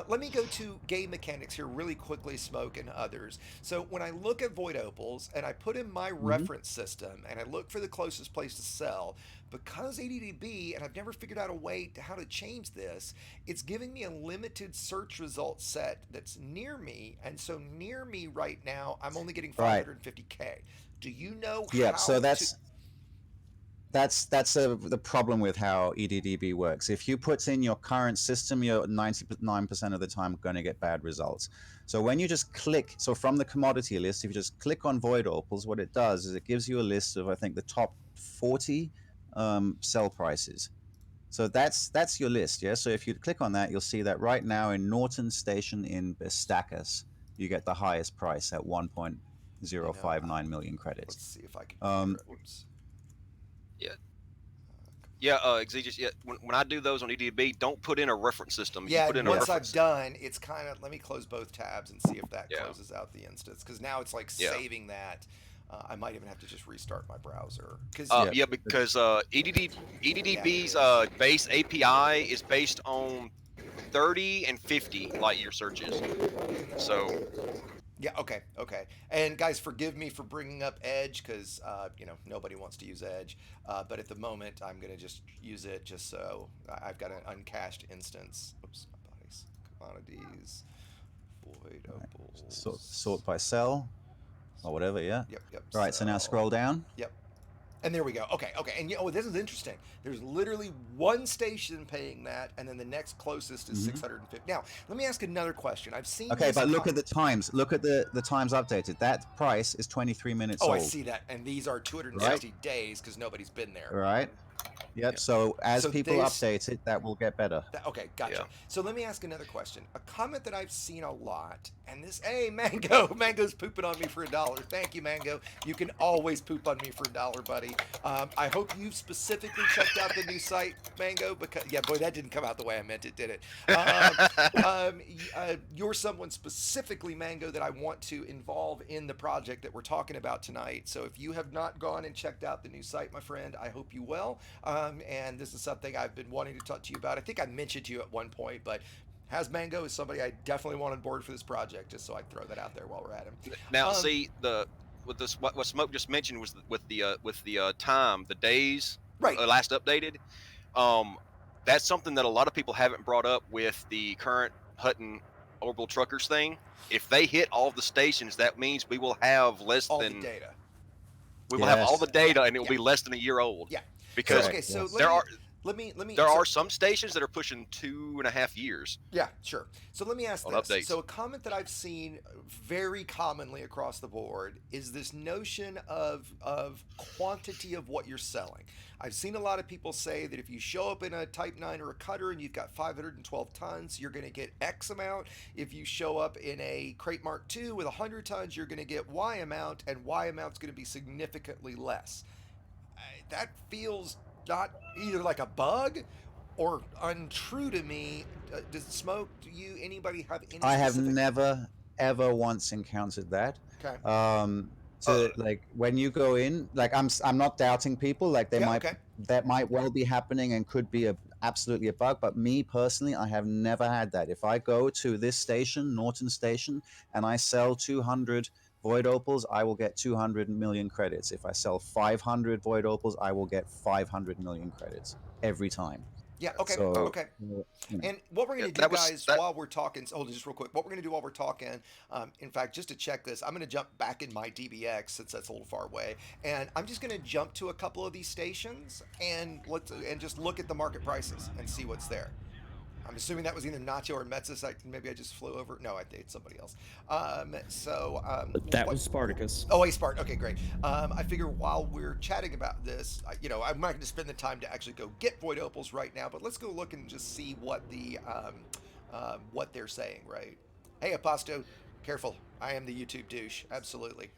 let me go to game mechanics here really quickly, Smoke and others. So when I look at Void Opals and I put in my reference system and I look for the closest place to sell, because ADDB, and I've never figured out a way to how to change this, it's giving me a limited search result set that's near me, and so near me right now, I'm only getting 550K. Do you know how? Yeah, so that's the problem with how EDDB works. If you put in your current system, you're 99% of the time going to get bad results. So when you just click, so from the commodity list, if you just click on Void Opals, what it does is it gives you a list of, I think, the top 40 sell prices. So that's your list, yeah? So if you click on that, you'll see that right now in Norton Station in Bestacus, you get the highest price at 1.059 million credits. Let's see if I can Exegius, when I do those on EDB, don't put in a reference system. Once I've done, it's kind of, let me close both tabs and see if that closes out the instance, because now it's like saving that. I might even have to just restart my browser. Because EDDB's base API is based on 30 and 50 light year searches. So. Yeah, okay. And guys, forgive me for bringing up Edge, because, nobody wants to use Edge. But at the moment, I'm going to just use it just so I've got an uncached instance. Oops, commodities, Void Opals. Sort by cell or whatever, yeah? Yep. All right, so now scroll down. Yep. And there we go. Okay. And this is interesting. There's literally one station paying that, and then the next closest is 650. Now, let me ask another question. I've seen. Okay, but look at the times. Look at the times updated. That price is 23 minutes old. I see that. And these are 260 days because nobody's been there. Right. Yep. So as So people they update it, that will get better. Okay, gotcha. Yeah. So let me ask another question. A comment that I've seen a lot, and this, hey, Mango, Mango's pooping on me for $1. Thank you, Mango. You can always poop on me for $1, buddy. I hope you've specifically checked out the new site, Mango, because, yeah, boy, that didn't come out the way I meant it, did it? You're someone specifically, Mango, that I want to involve in the project that we're talking about tonight. So if you have not gone and checked out the new site, my friend, I hope you will. And this is something I've been wanting to talk to you about. I think I mentioned to you at one point, but Has Mango is somebody I definitely want on board for this project, just so I throw that out there while we're at him. Now, see what Smoke just mentioned was with the time, the days, right, last updated. That's something that a lot of people haven't brought up with the current Hutton Orbital Truckers thing. If they hit all the stations, that means we will have less all than the data. We will have all the data, and it will be less than a year old. Yeah. Because so, okay, so let me. There are some stations that are pushing 2.5 years. Yeah, sure. So let me ask on this. Updates. So a comment that I've seen very commonly across the board is this notion of quantity of what you're selling. I've seen a lot of people say that if you show up in a Type 9 or a Cutter and you've got 512 tons, you're going to get X amount. If you show up in a Crate Mark II with 100 tons, you're going to get Y amount, and Y amount's going to be significantly less. That feels not either like a bug or untrue to me. Does Smoke? Do you? Anybody have any? I have never ever once encountered that. Okay. Like when you go in, like I'm not doubting people. Like that might well be happening and could be absolutely a bug. But me personally, I have never had that. If I go to this station, Norton Station, and I sell 200 void opals, I will get 200 million credits. If I sell 500 void opals, I will get 500 million credits every time. Yeah. Okay. So, okay. And what we're going to do, guys, while we're talking, hold on just real quick. What we're going to do while we're talking, in fact, just to check this, I'm going to jump back in my DBX since that's a little far away, and I'm just going to jump to a couple of these stations and just look at the market prices and see what's there. I'm assuming that was either Nacho or Metzis. Maybe I just flew over. No, I think it's somebody else. That was Spartacus. Oh, Spart. Okay, great. I figure while we're chatting about this, I'm not going to spend the time to actually go get void opals right now, but let's go look and just see what what they're saying. Right? Hey, Aposto, careful. I am the YouTube douche. Absolutely.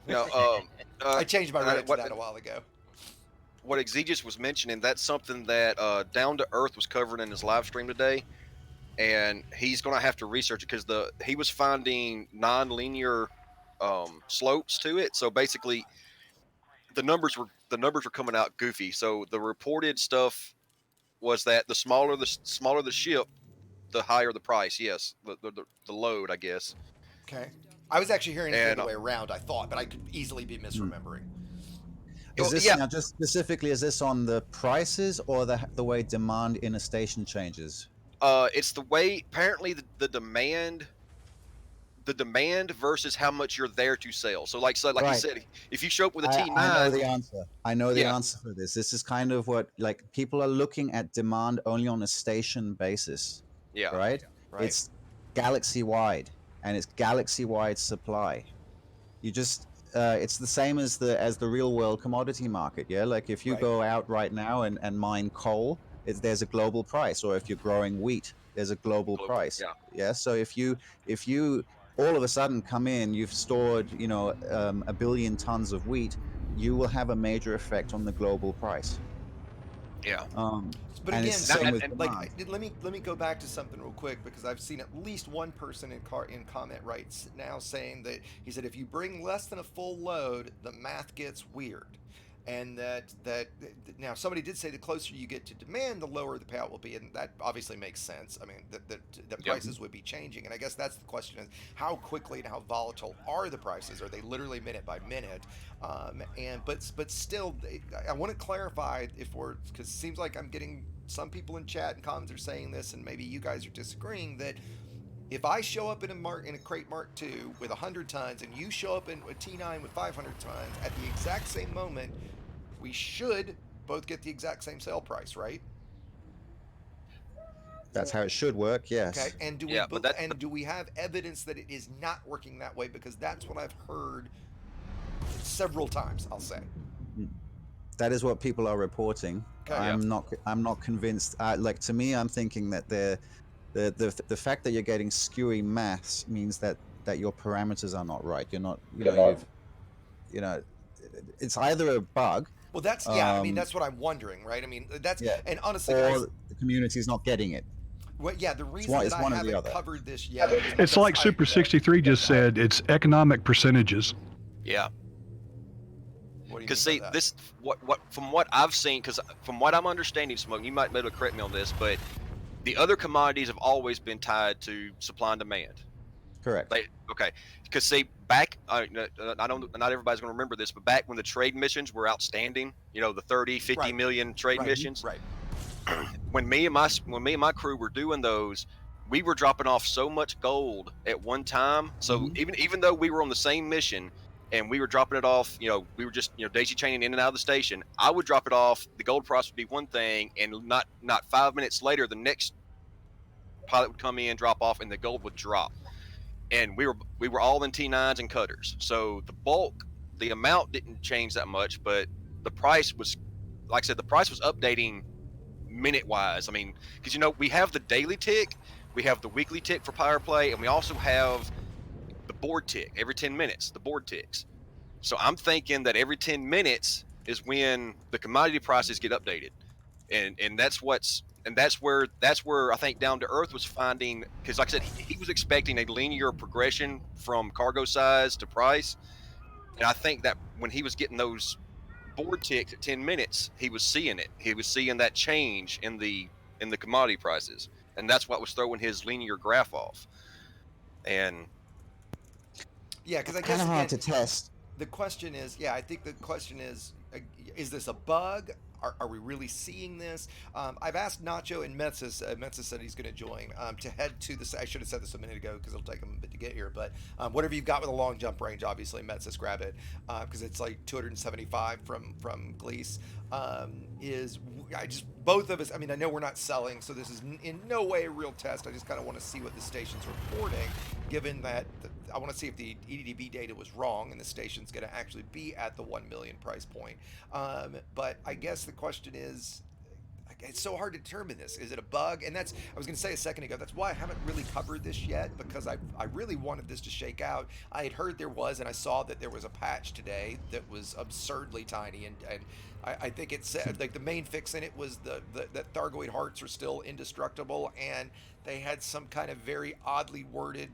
I changed my Reddit to that a while ago. What Exegius was mentioning, that's something that Down to Earth was covering in his live stream today, and he's going to have to research it because he was finding non-linear slopes to it. So basically, the numbers were coming out goofy. So the reported stuff was that the smaller the ship, the higher the price. Yes, the load, I guess. Okay, I was actually hearing it the other way around. I thought, but I could easily be misremembering. Is this now just specifically? Is this on the prices or the way demand in a station changes? It's the way apparently the demand versus how much you're there to sell. So like you said, if you show up with a T9, I know the answer. I know the answer for this. This is kind of what people are looking at demand only on a station basis. Yeah. Right. It's galaxy wide, and it's galaxy wide supply. You just it's the same as the real world commodity market. Yeah, like if you go out right now and mine coal, there's a global price, or if you're growing wheat, there's a global price. Yeah. So if you all of a sudden come in, you've stored 1 billion tons of wheat, you will have a major effect on the global price. Yeah. But again, let me go back to something real quick, because I've seen at least one person in comment right now saying that he said if you bring less than a full load, the math gets weird, and that now somebody did say the closer you get to demand, the lower the payout will be, and that obviously makes sense. I mean, the prices would be changing, and I guess that's the question: is how quickly and how volatile are the prices? Are they literally minute by minute? But still, I want to clarify because it seems like I'm getting some people in chat and comments are saying this, and maybe you guys are disagreeing, that if I show up in a Crate Mark II with 100 tons and you show up in a T9 with 500 tons at the exact same moment, we should both get the exact same sale price, right? That's how it should work. Yes. Okay. And do we have evidence that it is not working that way? Because that's what I've heard several times, I'll say. That is what people are reporting. Okay. I'm not convinced. Like, to me, I'm thinking that the fact that you're getting skewy maths means that your parameters are not right. You're not, it's either a bug. Well, that's I mean, that's what I'm wondering, right? I mean, that's and honestly, or guys, the community is not getting it. well, yeah, the reason that I haven't covered this yet, It's like Super 63 just said. It's economic percentages. Yeah. Because see, this what from what I've seen, because from what I'm understanding, Smoke, you might be able to correct me on this, but the other commodities have always been tied to supply and demand. Correct. Okay. Because see, back I don't, not everybody's going to remember this, but back when the trade missions were outstanding, the 30, 50 million trade missions. Right. When me and my crew were doing those, we were dropping off so much gold at one time. So even though we were on the same mission and we were dropping it off, we were just daisy chaining in and out of the station. I would drop it off. The gold price would be one thing, and not 5 minutes later, the next pilot would come in, drop off, and the gold would drop. And we were all in T9s and cutters. So the amount didn't change that much, but the price was, like I said, the price was updating minute-wise. I mean, because we have the daily tick, we have the weekly tick for power play, and we also have the board tick every 10 minutes. The board ticks. So I'm thinking that every 10 minutes is when the commodity prices get updated, and that's where I think Down to Earth was finding, because like I said, he was expecting a linear progression from cargo size to price, and I think that when he was getting those board ticks at 10 minutes, he was seeing it. He was seeing that change in the commodity prices, and that's what was throwing his linear graph off. And yeah, because I guess kind of hard to test. The question is, I think the question is this a bug? Are we really seeing this? I've asked Nacho and Metzis. Metzis said he's going to join to head to this. I should have said this a minute ago because it'll take him a bit to get here. But whatever you've got with a long jump range, obviously Metzis, grab it because it's like 275 from Gleese. Both of us. I mean, I know we're not selling, so this is in no way a real test. I just kind of want to see what the station's reporting, given that I want to see if the EDDB data was wrong and the station's going to actually be at the 1 million price point. But I guess the question is, it's so hard to determine this. Is it a bug? And I was going to say a second ago, that's why I haven't really covered this yet, because I really wanted this to shake out. I had heard there was, and I saw that there was a patch today that was absurdly tiny, and I think it said, like, the main fix in it was that Thargoid hearts are still indestructible, and they had some kind of very oddly worded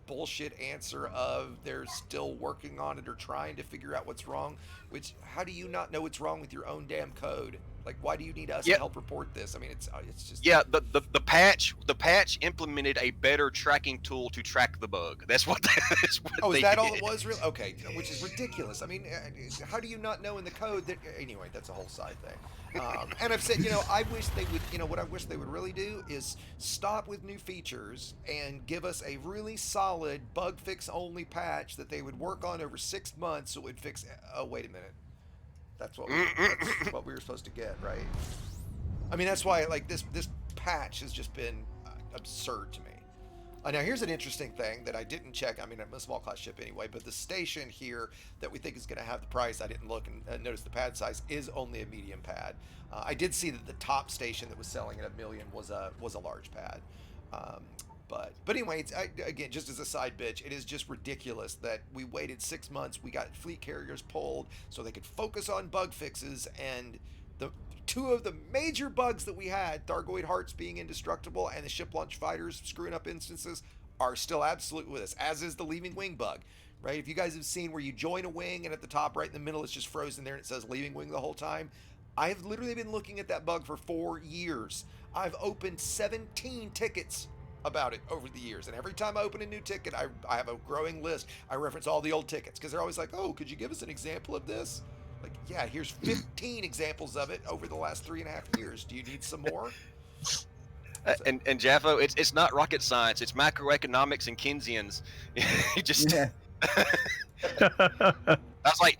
bullshit answer of they're still working on it or trying to figure out what's wrong, which, how do you not know what's wrong with your own damn code? Like, why do you need us to help report this? I mean, it's just... Yeah, the patch implemented a better tracking tool to track the bug. That's what is that all it was? Really? Okay, which is ridiculous. I mean, how do you not know in the code that... Anyway, that's a whole side thing. And I've said, I wish they would, what I wish they would really do is stop with new features and give us a really solid bug fix only patch that they would work on over 6 months so it would fix... Oh, wait a minute. That's what we were supposed to get, right? I mean, that's why, like, this patch has just been absurd to me. Now, here's an interesting thing that I didn't check. I mean, I'm a small class ship anyway, but the station here that we think is going to have the price, I didn't look and notice the pad size, is only a medium pad. I did see that the top station that was selling at $1 million was a large pad. But anyway, again, just as a side bitch, it is just ridiculous that we waited 6 months. We got fleet carriers pulled so they could focus on bug fixes, and the two of the major bugs that we had, Thargoid hearts being indestructible and the ship launch fighters screwing up instances, are still absolute with us, as is the leaving wing bug. Right? If you guys have seen where you join a wing and at the top right in the middle it's just frozen there and it says leaving wing the whole time, I've literally been looking at that bug for 4 years. I've opened 17 tickets about it over the years, and every time I open a new ticket, I have a growing list. I reference all the old tickets because they're always like, oh, could you give us an example of this? Like, yeah, here's 15 examples of it over the last 3.5 years. Do you need some more? And Jaffo, it's not rocket science. It's macroeconomics and Keynesians. You just I was like,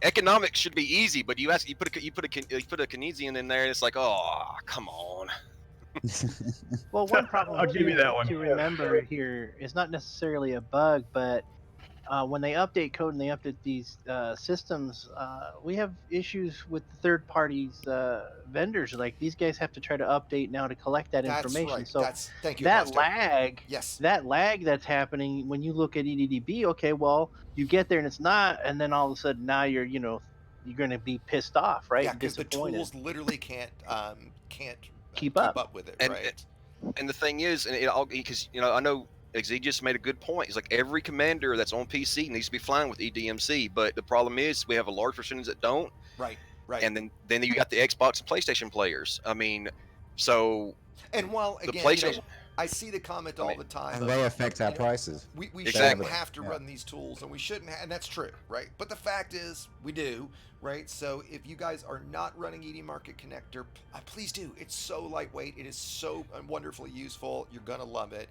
economics should be easy, but you put a Keynesian in there, and it's like, oh, come on. Well, one problem I'll give you that one. to remember here is not necessarily a bug, but when they update code and they update these systems, we have issues with the third parties vendors. Like these guys have to try to update now to collect that That's information. right. So Thank you, that Apostle. lag, Yes. that lag that's happening when you look at EDDB. Okay, well you get there and it's not, and then all of a sudden now you're going to be pissed off, right? Yeah, And because the disappointed. tools literally can't keep up with it, And right? and the thing is, and it all because I know Xi just made a good point. He's like every commander that's on PC needs to be flying with EDMC, but the problem is we have a large percentage that don't. Right. And then you got the Xbox and PlayStation players. I mean, so and while the again, PlayStation, I see the comment all the time. And they affect our prices. We Exactly. shouldn't have to run these tools, and we shouldn't, and that's true, right? But the fact is, we do, right? So if you guys are not running ED Market Connector, please do. It's so lightweight. It is so wonderfully useful. You're gonna love it.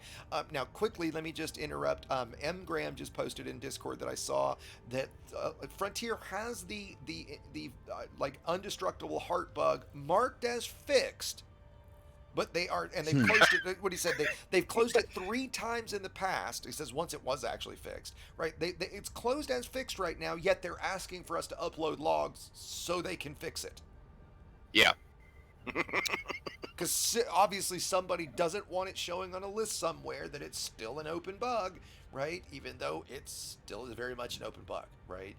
Now, quickly, let me just interrupt. M. Graham just posted in Discord that I saw that Frontier has the like undestructible heart bug marked as fixed. But they are, and they've closed it. What he said, they've closed it 3 times in the past. He says once it was actually fixed, right? It's closed as fixed right now. Yet they're asking for us to upload logs so they can fix it. Yeah. Because obviously somebody doesn't want it showing on a list somewhere that it's still an open bug, right? Even though it's still very much an open bug, right?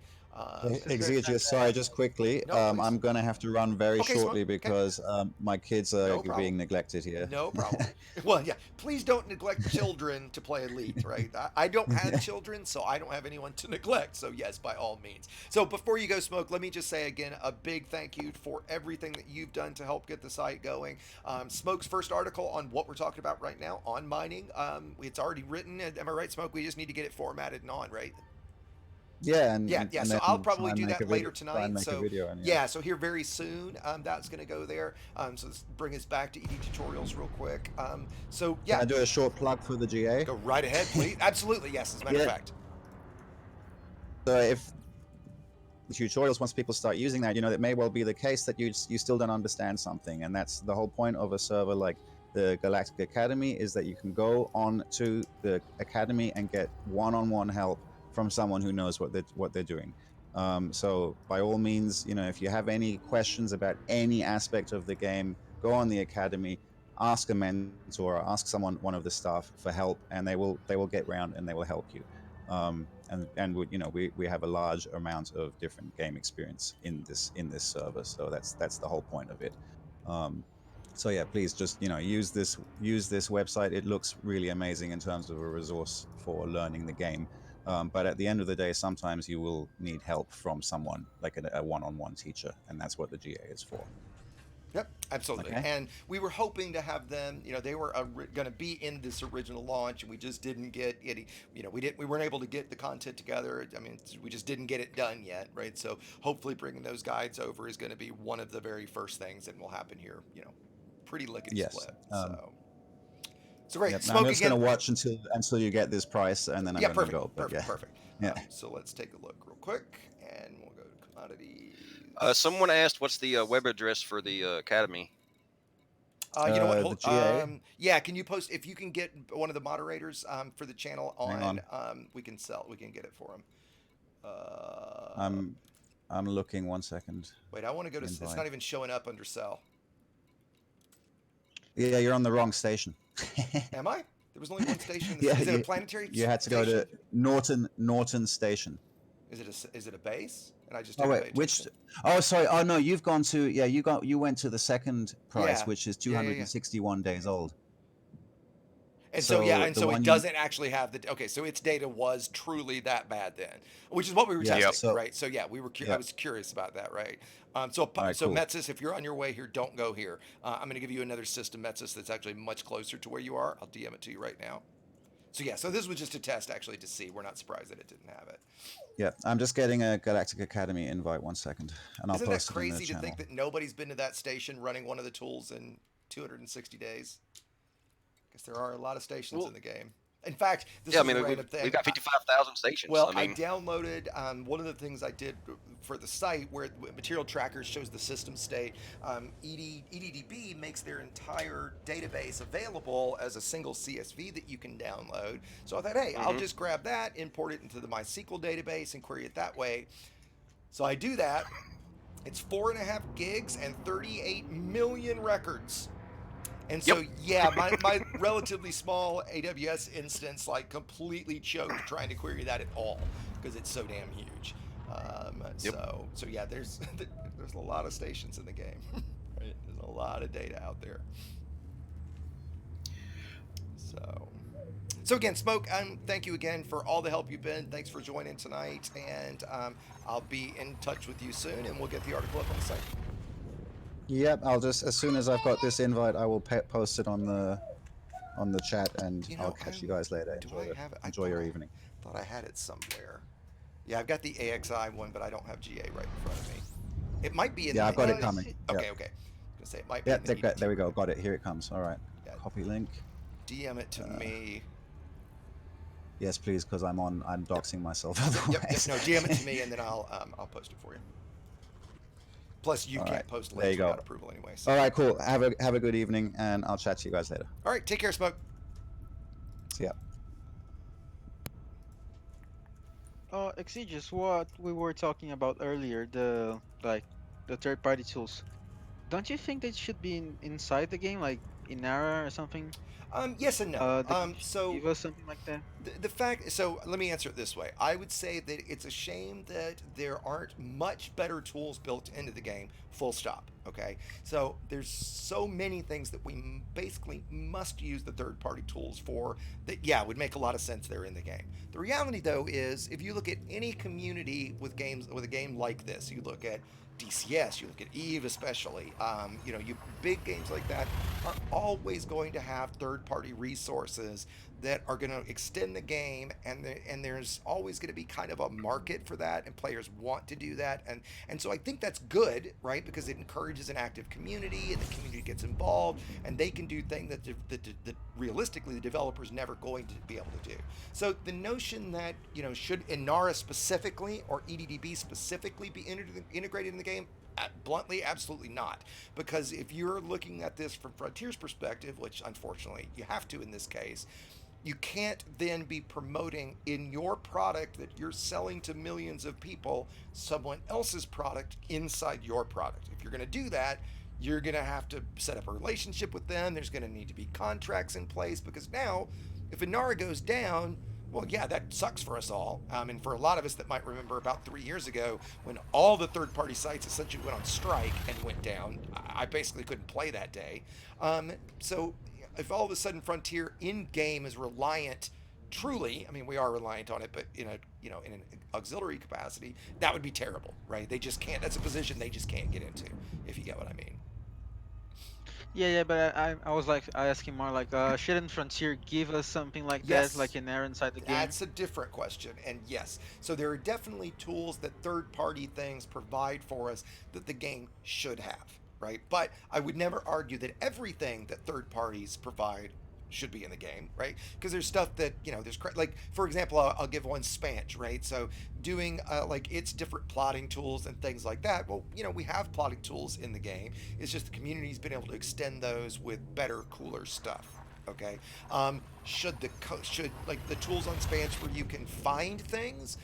Exegius, sorry, just quickly. No, I'm going to have to run very shortly Smoke. because my kids are being neglected here. No problem. Well, yeah, please don't neglect children to play Elite, right? I don't have children, so I don't have anyone to neglect. So yes, by all means. So before you go, Smoke, let me just say again a big thank you for everything that you've done to help get the site going. Smoke's first article on what we're talking about right now on mining, it's already written. Am I right, Smoke? We just need to get it formatted and on, right? Yeah, and so I'll probably do that later tonight. So yeah, so here very soon, that's going to go there. So let's bring us back to EDTutorials real quick. So yeah, can I do a short plug for the GA? Go right ahead, please. Absolutely, yes. As a matter of fact. So if the tutorials, once people start using that, it may well be the case that you still don't understand something, and that's the whole point of a server like the Galactic Academy, is that you can go on to the Academy and get one-on-one help from someone who knows what they're doing. So by all means, if you have any questions about any aspect of the game, go on the Academy, ask a mentor, or ask one of the staff for help, and they will get round and they will help you. And we have a large amount of different game experience in this server, so that's the whole point of it. So yeah, please just use this website. It looks really amazing in terms of a resource for learning the game. But at the end of the day, sometimes you will need help from someone, like a one-on-one teacher, and that's what the GA is for. Yep, absolutely. Okay. And we were hoping to have them, they were going to be in this original launch, and we just didn't get any, we weren't able to get the content together. I mean, we just didn't get it done yet, right? So hopefully bringing those guides over is going to be one of the very first things that will happen here, pretty lickety split. So great. Yep. Smoke I'm just going again. to watch until you get this price, and then I'm going to go. Perfect. Yeah. So let's take a look real quick, and we'll go to commodities. Someone asked, "What's the web address for the Academy?" You know what? Hold, the GA? Yeah, can you post if you can get one of the moderators for the channel on? We can get it for him. I'm looking. 1 second. Wait, I want to go to. It's not even showing up under cell. Yeah, you're on the wrong station. Am I? There was only one station. Is it a planetary? You had to go to Norton Station. Is it a base? And I just which? Oh, sorry. Oh no, you've gone to you went to the second price, which is 261 days old. And so it doesn't actually have the. Okay, so its data was truly that bad then, which is what we were testing, right? So yeah, we were. I was curious about that, right? So cool. Metsis, if you're on your way here, don't go here. I'm going to give you another system, Metsis, that's actually much closer to where you are. I'll DM it to you right now. So yeah, so this was just a test actually to see. We're not surprised that it didn't have it. Yeah, I'm just getting a Galactic Academy invite. 1 second, and I'll post it in the channel. Isn't that crazy to think that nobody's been to that station running one of the tools in 260 days? I guess there are a lot of stations in the game. In fact, this Yeah, I is mean, a random thing. we've got 55,000 stations. Well, I mean, downloaded one of the things I did for the site where material tracker shows the system state. EDDB makes their entire database available as a single CSV that you can download. So I thought, hey, I'll just grab that, import it into the MySQL database, and query it that way. So I do that. It's 4.5 gigs and 38 million records. And so, yeah, my relatively small AWS instance like completely choked trying to query that at all because it's so damn huge. So yeah, there's a lot of stations in the game. Right? There's a lot of data out there. So again, Smoke, thank you again for all the help you've been. Thanks for joining tonight, and I'll be in touch with you soon, and we'll get the article up on the site. Yep, I'll just, as soon as I've got this invite, I will post it on the chat, and I'll catch you guys later. Enjoy your evening. Thought I had it somewhere. Yeah, I've got the AXI one, but I don't have GA right in front of me. It might be in. Yeah, I've got it coming. Okay. I was gonna say it might be. Yeah, there we go. Got it. Here it comes. All right. Yeah. Copy link. DM it to me. Yes, please, because I'm doxing myself otherwise. No, DM it to me, and then I'll post it for you. Plus, you can't post links without approval anyway. So. All right, cool. Have a good evening, and I'll chat to you guys later. All right, take care, Smoke. See ya. Exegious, what we were talking about earlier, the third-party tools. Don't you think they should be inside the game, like in Ara or something? Yes and no. So give us something like that. The fact. So let me answer it this way. I would say that it's a shame that there aren't much better tools built into the game. Full stop. Okay. So there's so many things that we basically must use the third-party tools for. That would make a lot of sense there in the game. The reality though is, if you look at any community with a game like this, you look at DCS, you look at EVE especially, you big games like that are always going to have third-party resources that are going to extend the game, and there's always going to be kind of a market for that, and players want to do that, and so I think that's good, right? Because it encourages an active community, and the community gets involved, and they can do things that realistically the developer's never going to be able to do. So the notion that should Inara specifically or EDDB specifically be integrated in the game, bluntly, absolutely not. Because if you're looking at this from Frontier's perspective, which unfortunately you have to in this case, you can't then be promoting in your product that you're selling to millions of people someone else's product inside your product. If you're going to do that, you're going to have to set up a relationship with them. There's going to need to be contracts in place, because now if Inara goes down, well, yeah, that sucks for us all. And for a lot of us that might remember about 3 years ago when all the third-party sites essentially went on strike and went down, I basically couldn't play that day. So if all of a sudden Frontier in-game is reliant, truly, I mean, we are reliant on it, but in an auxiliary capacity, that would be terrible, right? They just can't. That's a position they just can't get into, if you get what I mean. Yeah, but I was asking more like, shouldn't Frontier give us something like that, like an error inside the game? That's a different question, and yes. So there are definitely tools that third-party things provide for us that the game should have, right? But I would never argue that everything that third parties provide should be in the game, right? Because there's stuff that, there's like, for example, I'll give one Spanch, right? So doing like its different plotting tools and things like that. Well, we have plotting tools in the game. It's just the community's been able to extend those with better, cooler stuff. Okay. Should like the tools on Spanch where you can find things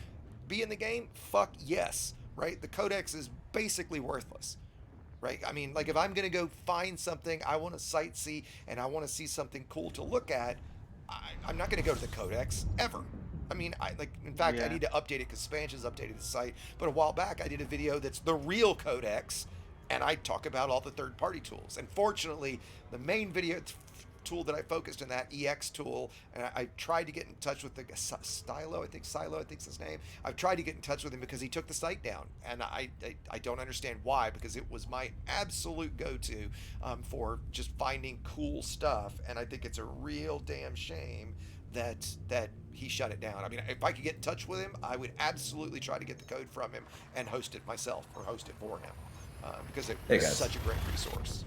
be in the game? Fuck yes, right? The codex is basically worthless. Right? I mean, like if I'm going to go find something, I want to sightsee and I want to see something cool to look at, I'm not going to go to the codex ever. I mean, in fact, I need to update it because Spanch has updated the site. But a while back, I did a video that's the real codex, and I talk about all the third-party tools. And fortunately, the main video tool that I focused on, that EX tool, and I tried to get in touch with the Silo, I think's his name. I've tried to get in touch with him because he took the site down, and I don't understand why, because it was my absolute go-to for just finding cool stuff, and I think it's a real damn shame that he shut it down. I mean, if I could get in touch with him, I would absolutely try to get the code from him and host it myself or host it for him, because it was such a great resource.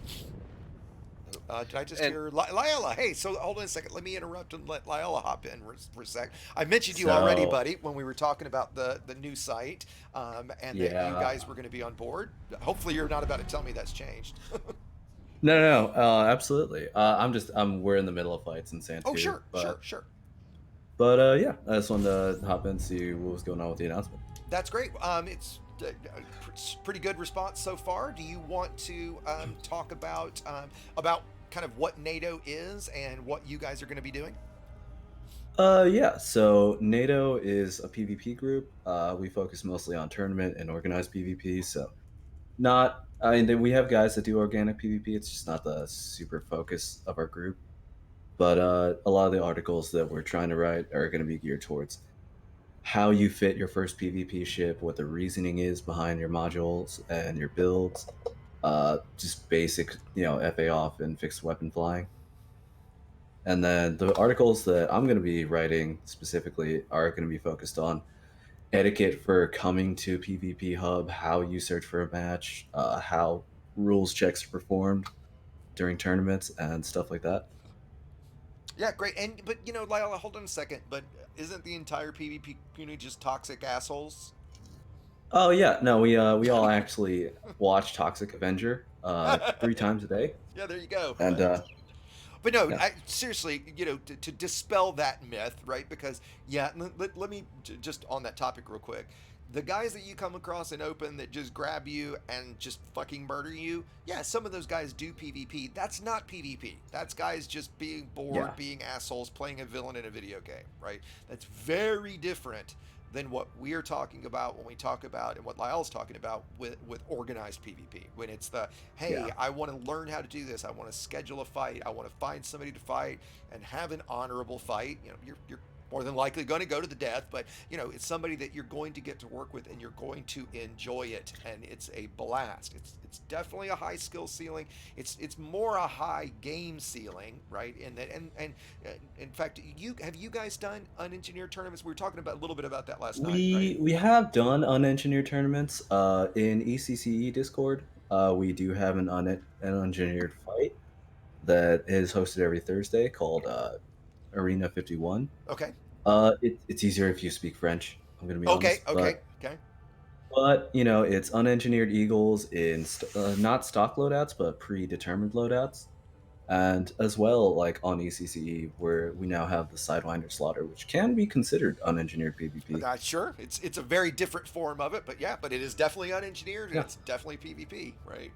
Did I just hear Lyella? Hey, so hold on a second. Let me interrupt and let Lyella hop in for a sec. I mentioned you already, buddy, when we were talking about the new site, and that you guys were going to be on board. Hopefully, you're not about to tell me that's changed. No, absolutely. We're in the middle of fights in Santu. Oh, sure. But yeah, I just wanted to hop in and see what was going on with the announcement. That's great. It's pretty good response so far. Do you want to talk about kind of what NATO is and what you guys are going to be doing? Yeah. So NATO is a PvP group. We focus mostly on tournament and organized PvP. So we have guys that do organic PvP. It's just not the super focus of our group. But a lot of the articles that we're trying to write are going to be geared towards how you fit your first PvP ship, what the reasoning is behind your modules and your builds, just basic, FA off and fixed weapon flying. And then the articles that I'm going to be writing specifically are going to be focused on etiquette for coming to PvP Hub, how you search for a match, how rules checks are performed during tournaments, and stuff like that. Yeah, great. But Lyella, hold on a second. But isn't the entire PvP community just toxic assholes? Oh yeah, no, we all actually watch Toxic Avenger 3 times a day. Yeah, there you go. And but no, yeah. Seriously, to dispel that myth, right? Because let me just on that topic real quick. The guys that you come across in open that just grab you and just fucking murder you, yeah, some of those guys do PvP. That's not PvP. That's guys just being bored, being assholes, playing a villain in a video game, right? That's very different than what we're talking about when we talk about and what Lyle's talking about with organized PvP. When it's hey, I want to learn how to do this. I want to schedule a fight. I want to find somebody to fight and have an honorable fight. You're more than likely going to go to the death, but it's somebody that you're going to get to work with and you're going to enjoy it, and it's a blast. It's definitely a high skill ceiling. It's more a high game ceiling, right? And in fact, have you guys done unengineered tournaments? We were talking about a little bit about that last night. Right? We have done unengineered tournaments in ECCE Discord. We do have an unengineered fight that is hosted every Thursday called Arena 51. Okay. It's easier if you speak French. I'm gonna be honest. Okay. But it's unengineered eagles in not stock loadouts, but predetermined loadouts, and as well, like on ECCE, where we now have the Sidewinder Slaughter, which can be considered unengineered PvP. Sure, it's a very different form of it, but it is definitely unengineered and it's definitely PvP, right?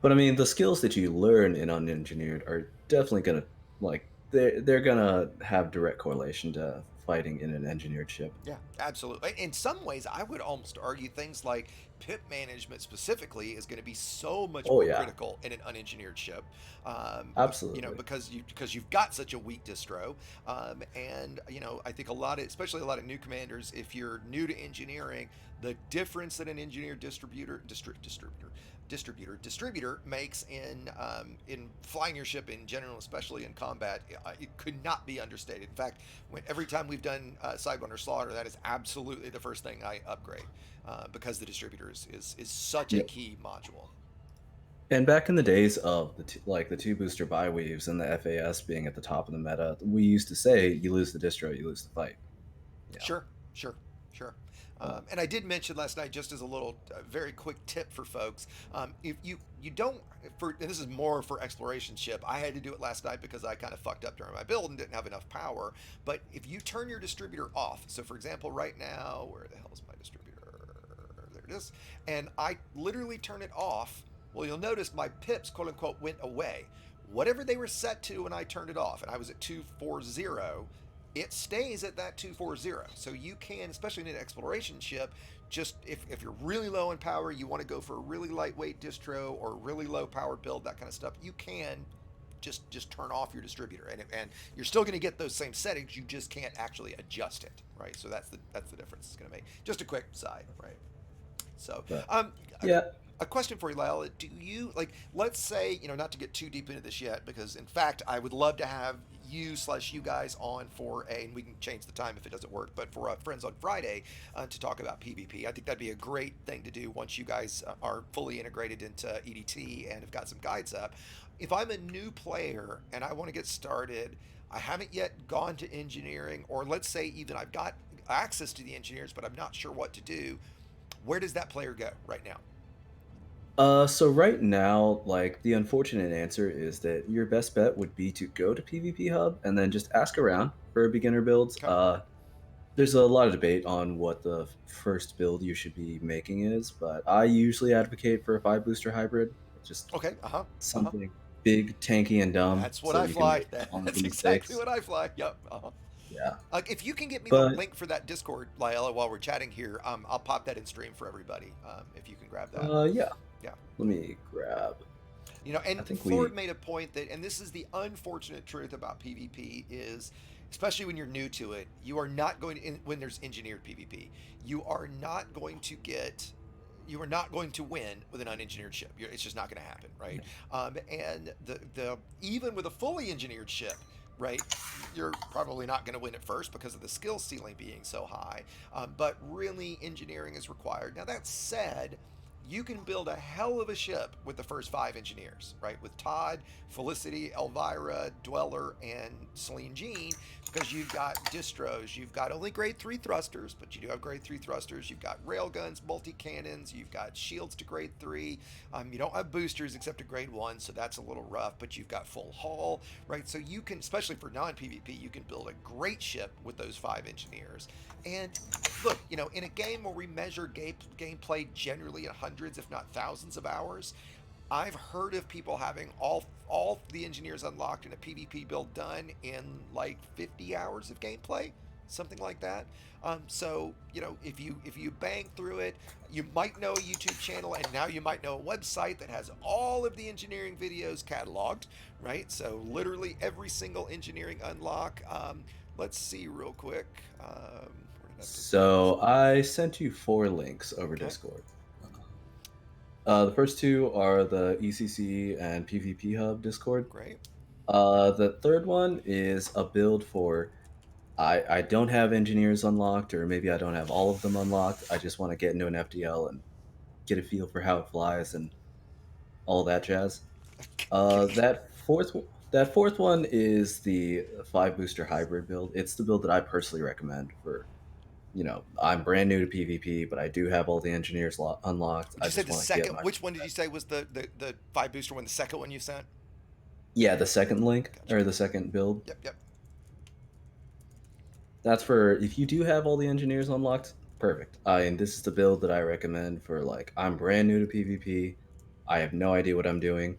But I mean, the skills that you learn in unengineered are definitely gonna they're gonna have direct correlation to fighting in an engineered ship. Yeah, absolutely. In some ways, I would almost argue things like pip management specifically is going to be so much more critical in an unengineered ship. Absolutely. Because you've got such a weak distro, and I think especially a lot of new commanders, if you're new to engineering, the difference that an engineered distributor makes in flying your ship in general, especially in combat, it could not be understated. In fact, every time we've done Sidewinder Slaughter, that is absolutely the first thing I upgrade, because the distributor is such a key module. And back in the days of the 2 booster buy weaves and the FAS being at the top of the meta, we used to say, you lose the distro, you lose the fight. Sure. And I did mention last night, just as a little very quick tip for folks, if you don't, and this is more for exploration ship, I had to do it last night because I kind of fucked up during my build and didn't have enough power, but if you turn your distributor off, so for example right now, where the hell is my distributor? There it is. And I literally turn it off, well, you'll notice my pips, quote unquote, went away. Whatever they were set to when I turned it off, and I was at 240, it stays at that 240. So you can, especially in an exploration ship, just if you're really low in power, you want to go for a really lightweight distro or really low power build, that kind of stuff, you can just turn off your distributor, and you're still going to get those same settings. You just can't actually adjust it, right? So that's the difference it's going to make. Just a quick side, right? So a question for you, Lyle. Do you, let's say, not to get too deep into this yet, because in fact I would love to have you guys on for and we can change the time if it doesn't work, but for Friends on Friday to talk about PvP. I think that'd be a great thing to do once you guys are fully integrated into EDT and have got some guides up. If I'm a new player and I want to get started, I haven't yet gone to engineering, or let's say even I've got access to the engineers, but I'm not sure what to do. Where does that player go right now? So right now, like the unfortunate answer is that your best bet would be to go to PvP Hub and then just ask around for beginner builds. Okay. There's a lot of debate on what the first build you should be making is, but I usually advocate for a 5 booster hybrid. Just okay, something big, tanky, and dumb. That's what so I you fly. Can make all That's the exactly mistakes. what I fly. Yep. Yeah. If you can get me But- the link for that Discord, Lyella, while we're chatting here, I'll pop that in stream for everybody. If you can grab that. Yeah. Yeah. Let me grab. You know, and I think Ford made a point that, and this is the unfortunate truth about PvP is, especially when you're new to it, you are not going to, when there's engineered PvP, you are not going to win with an unengineered ship. It's just not going to happen, right? And the even with a fully engineered ship, right, you're probably not going to win at first because of the skill ceiling being so high. But really, engineering is required. Now that said, you can build a hell of a ship with the first 5 engineers, right? With Todd, Felicity, Elvira, Dweller, and Celine Jean, because you've got distros, you've got only grade 3 thrusters, but you do have grade 3 thrusters, you've got railguns, multi-cannons, you've got shields to grade 3, you don't have boosters except to grade 1, so that's a little rough, but you've got full hull, right? So you can, especially for non-PvP, you can build a great ship with those 5 engineers. And look, you know, in a game where we measure gameplay generally in hundreds, if not thousands of hours, I've heard of people having all the engineers unlocked in a PvP build done in like 50 hours of gameplay, something like that. So you know, if you bang through it, you might know a YouTube channel, and now you might know a website that has all of the engineering videos cataloged, right? So literally every single engineering unlock. Let's see real quick. So I sent you 4 links over Discord. The first 2 are the ECC and PvP Hub Discord. Great. The third one is a build for I don't have engineers unlocked, or maybe I don't have all of them unlocked. I just want to get into an FDL and get a feel for how it flies and all that jazz. That fourth one is the 5 booster hybrid build. It's the build that I personally recommend for, you know, I'm brand new to PvP, but I do have all the engineers unlocked. Did you say the second? Which one did you say was the 5 booster one? The second one you sent? Yeah, the second link or the second build. Yep. That's for if you do have all the engineers unlocked. Perfect. And this is the build that I recommend for, like, I'm brand new to PvP. I have no idea what I'm doing.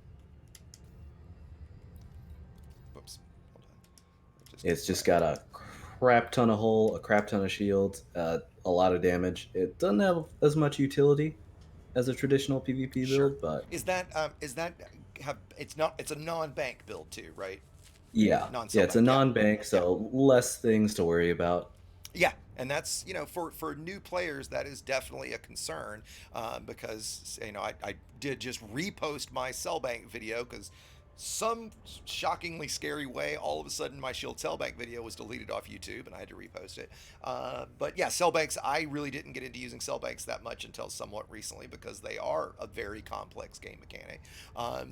Whoops. Hold on. It's just got a crap ton of hull, a crap ton of shields, a lot of damage. It doesn't have as much utility as a traditional PvP build, but is that it's a non-bank build too, right? Yeah, it's a non-bank, so less things to worry about. Yeah, and that's, you know, for new players, that is definitely a concern, because, you know, I did just repost my Cellbank video because some shockingly scary way, all of a sudden my Shield Cellbank video was deleted off YouTube and I had to repost it. But yeah, Cellbanks, I really didn't get into using Cellbanks that much until somewhat recently because they are a very complex game mechanic.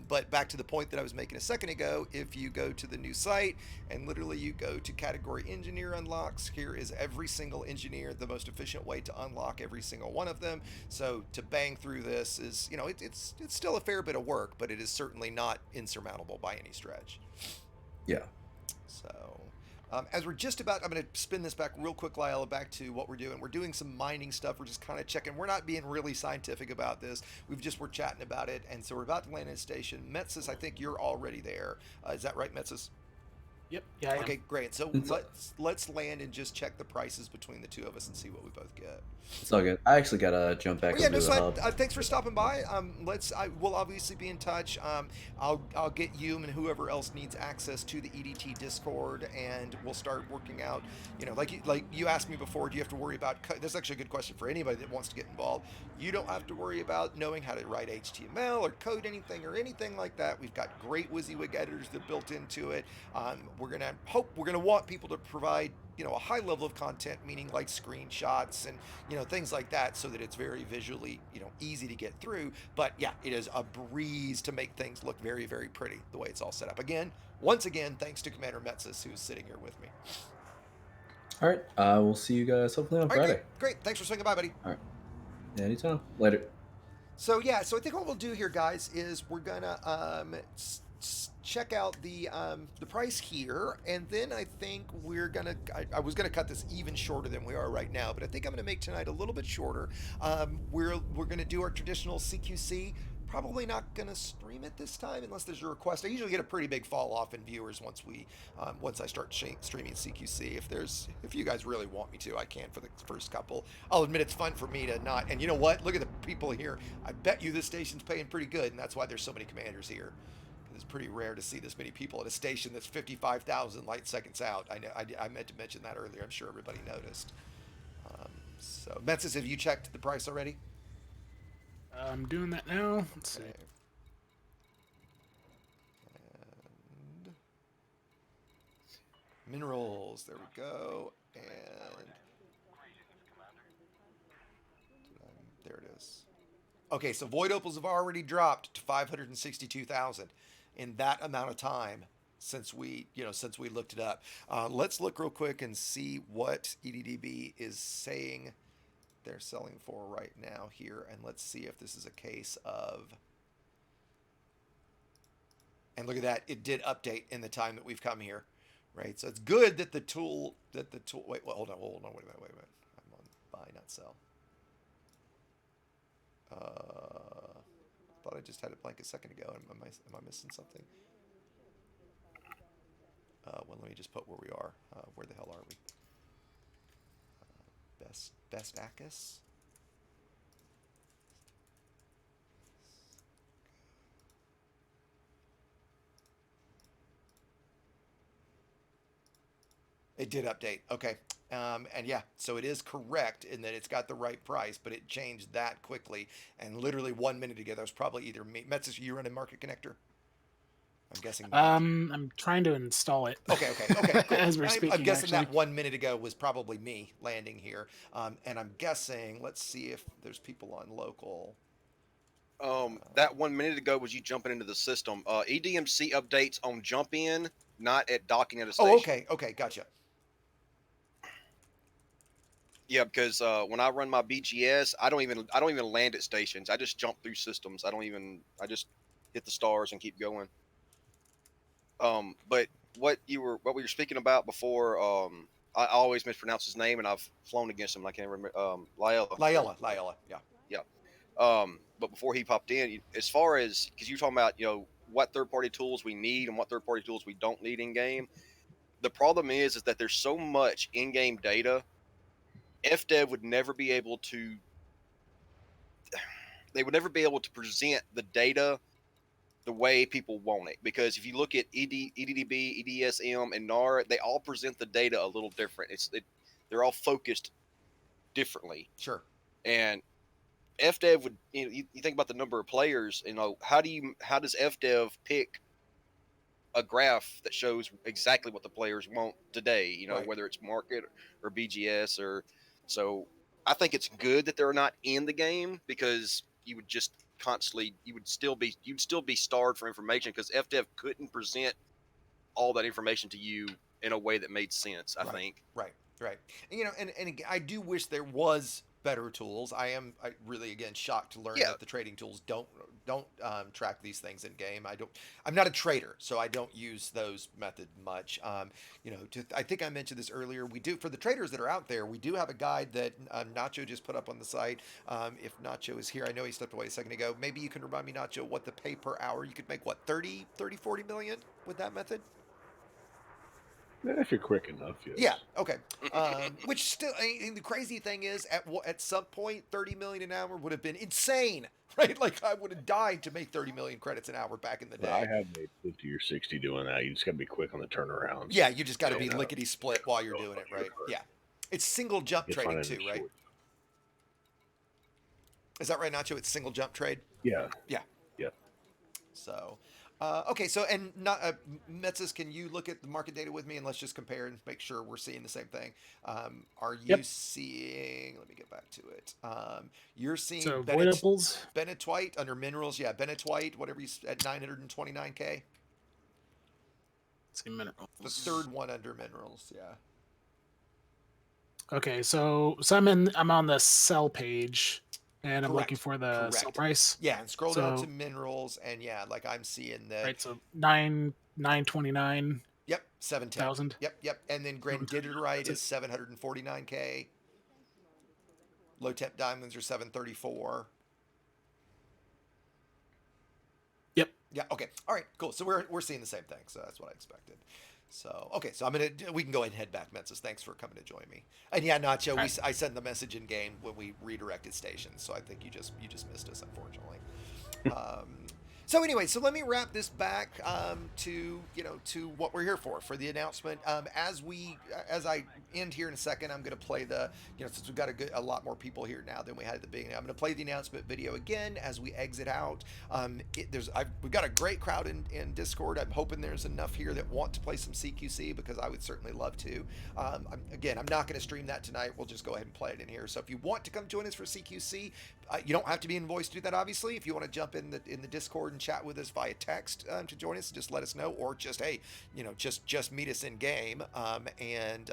But back to the point that I was making a second ago, if you go to the new site and literally you go to category engineer unlocks, here is every single engineer, the most efficient way to unlock every single one of them. So to bang through this is, you know, it's still a fair bit of work, but it is certainly not insurmountable by any stretch. Yeah. So, as we're just about, I'm going to spin this back real quick, Lyle, back to what we're doing. We're doing some mining stuff. We're just kind of checking. We're not being really scientific about this. We're chatting about it, and so we're about to land in a station. Metsis, I think you're already there. Is that right, Metsis? Yep. Yeah. Okay, great. So let's land and just check the prices between the two of us and see what we both get. It's all good. I actually gotta jump back over to the hub. Thanks for stopping by. We'll obviously be in touch. I'll get you and whoever else needs access to the EDT Discord, and we'll start working out. You know, like you asked me before, do you have to worry about? That's actually a good question for anybody that wants to get involved. You don't have to worry about knowing how to write HTML or code anything like that. We've got great WYSIWYG editors that are built into it. we're gonna want people to provide, you know, a high level of content, meaning like screenshots and, you know, things like that, so that it's very visually, you know, easy to get through. But yeah, it is a breeze to make things look very, very pretty the way it's all set up. Once again, thanks to Commander Metzis, who's sitting here with me. All right. We'll see you guys hopefully on Friday. Great. Thanks for swinging by, buddy. All right. Yeah, anytime. Later. So yeah, so I think what we'll do here, guys, is we're gonna check out the price here, and then I think we're gonna. I was gonna cut this even shorter than we are right now, but I think I'm gonna make tonight a little bit shorter. We're gonna do our traditional CQC. Probably not gonna stream it this time unless there's a request. I usually get a pretty big fall off in viewers once I start streaming CQC. If you guys really want me to, I can for the first couple. I'll admit it's fun for me to not. And you know what? Look at the people here. I bet you this station's paying pretty good, and that's why there's so many commanders here. It's pretty rare to see this many people at a station that's 55,000 light seconds out. I know. I meant to mention that earlier. I'm sure everybody noticed. So, Metzis, have you checked the price already? I'm doing that now. Let's see. And minerals. There we go. And there it is. Okay, so void opals have already dropped to 562,000 in that amount of time since we looked it up. Let's look real quick and see what EDDB is saying they're selling for right now here, and let's see if this is a case of. And look at that, it did update in the time that we've come here, right? So it's good that the tool. Wait, well, hold on, wait a minute. I'm on buy, not sell. Thought I just had it blank a second ago. Am I missing something? Well, let me just put where we are. Where the hell are we? Best Acus. It did update. Okay. And yeah, so it is correct in that it's got the right price, but it changed that quickly. And literally 1 minute ago, that was probably either me. Metzis, you running Market Connector? I'm guessing. I'm trying to install it. Okay. Cool. As we're speaking, I'm guessing actually. that 1 minute ago was probably me landing here. And I'm guessing, let's see if there's people on local. That 1 minute ago was you jumping into the system. EDMC updates on jump in, not at docking at a station. Oh, okay, gotcha. Yeah, because when I run my BGS, I don't even land at stations. I just jump through systems. I just hit the stars and keep going. But what we were speaking about before, I always mispronounce his name, and I've flown against him. I can't remember. Lyella, yeah. But before he popped in, as far as, because you're talking about, what third-party tools we need and what third-party tools we don't need in game. The problem is that there's so much in-game data. FDev would never be able to. They would never be able to present the data the way people want it, because if you look at EDDB, EDSM, and NAR, they all present the data a little different. They're all focused differently. Sure. And FDev would, you think about the number of players, how does FDev pick a graph that shows exactly what the players want today, Right. Whether it's market or BGS so I think it's good that they're not in the game, because you would just constantly, you'd still be starved for information, because FDev couldn't present all that information to you in a way that made sense, I think. Right. And I do wish there was better tools. I really, again, shocked to learn that the trading tools don't track these things in game. I'm not a trader, so I don't use those method much. I think I mentioned this earlier. We do, for the traders that are out there, we do have a guide that Nacho just put up on the site. If Nacho is here, I know he stepped away a second ago. Maybe you can remind me, Nacho, what the pay per hour, you could make, 30, 40 million with that method? If you're quick enough, yes. Yeah. Okay. Which still, the crazy thing is, at some point, 30 million an hour would have been insane, right? Like, I would have died to make 30 million credits an hour back in the day. I have made 50 or 60 doing that. You just got to be quick on the turnarounds. Yeah, you just got to be lickety split while you're doing it, right? Yeah. It's single jump trading too, right? Is that right, Nacho? It's single jump trade. Yeah. Yeah. Yeah. So, Okay, so and not Metzis, can you look at the market data with me and let's just compare and make sure we're seeing the same thing? Are you seeing? Let me get back to it. You're seeing So voidables. Bennett White under minerals, yeah, Bennett White, whatever he's at 929K. Let's see minerals. The third one under minerals, yeah. Okay, so I'm on the sell page, and I'm looking for the sell price. Yeah, and scroll down to minerals, and yeah, like I'm seeing the right. So 929. Yep, 710. Yep. And then Grandidierite is 749K. Low temp diamonds are 734. Yep. Yeah. Okay. All right. Cool. So we're seeing the same thing. So that's what I expected. So okay. So we can go ahead and head back, Metzis. Thanks for coming to join me. And yeah, Nacho, I sent the message in game when we redirected stations. So I think you just missed us, unfortunately. So anyway, so let me wrap this back to what we're here for the announcement. As I end here in a second, I'm going to play since we've got a lot more people here now than we had at the beginning, I'm going to play the announcement video again as we exit out. We've got a great crowd in Discord. I'm hoping there's enough here that want to play some CQC because I would certainly love to. I'm not going to stream that tonight. We'll just go ahead and play it in here. So if you want to come join us for CQC, you don't have to be in voice to do that, obviously. If you want to jump in the Discord and chat with us via text to join us, just let us know, or just just meet us in game, and